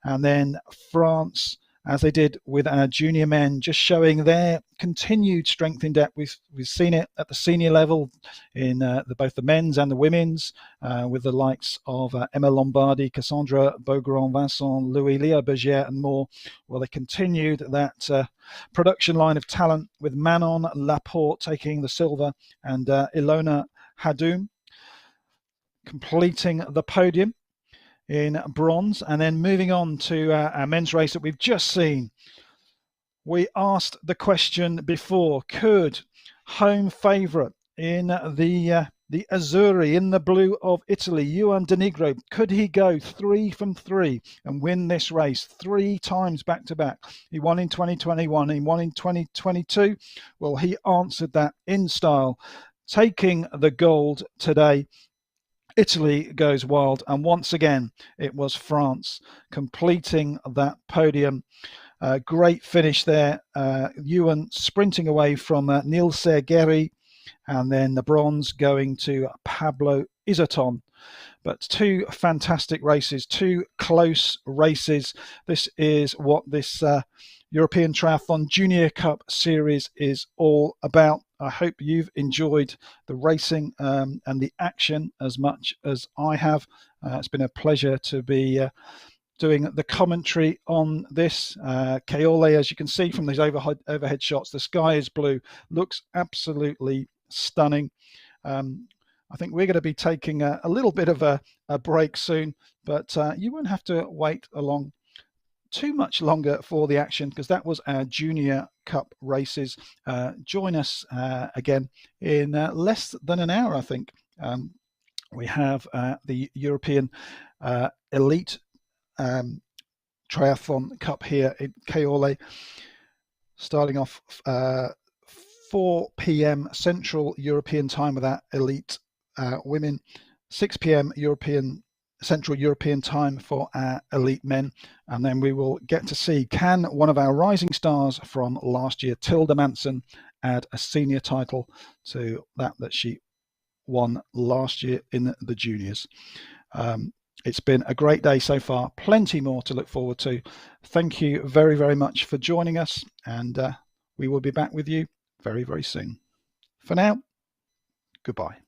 And then France, as they did with our junior men, just showing their continued strength in depth. We've seen it at the senior level in both the men's and the women's, with the likes of Emma Lombardi, Cassandra Beaugrand, Vincent Louis, Léa Bergier, and more. Well, they continued that production line of talent with Manon Laporte taking the silver and Ilona Hadoum completing the podium in bronze. And then moving on to our men's race that we've just seen. We asked the question before, could home favourite in the Azzurri, in the blue of Italy, Juan De Nigro, could he go 3 from 3 and win this race 3 times back to back? He won in 2021, he won in 2022. Well, he answered that in style, taking the gold today. Italy goes wild, and once again it was France completing that podium. Great finish there. Ewan sprinting away from Neil Sergeri, and then the bronze going to Pablo Izaton. But 2 fantastic races, 2 close races. This is what this European Triathlon Junior Cup Series is all about. I hope you've enjoyed the racing and the action as much as I have. It's been a pleasure to be doing the commentary on this. Caorle, as you can see from these overhead shots, the sky is blue, looks absolutely stunning. I think we're going to be taking a little bit of a break soon, but you won't have to wait along too much longer for the action, because that was our Junior Cup races. Join us again in less than an hour, I think. We have the European Elite Triathlon Cup here in Caorle, starting off 4 p.m. Central European time with our elite women, 6 p.m. Central European time for our elite men, and then we will get to see, can one of our rising stars from last year, Tilda Manson, add a senior title to that she won last year in the juniors. It's been a great day so far, plenty more to look forward to. Thank you very, very much for joining us, and we will be back with you very, very soon. For now, goodbye.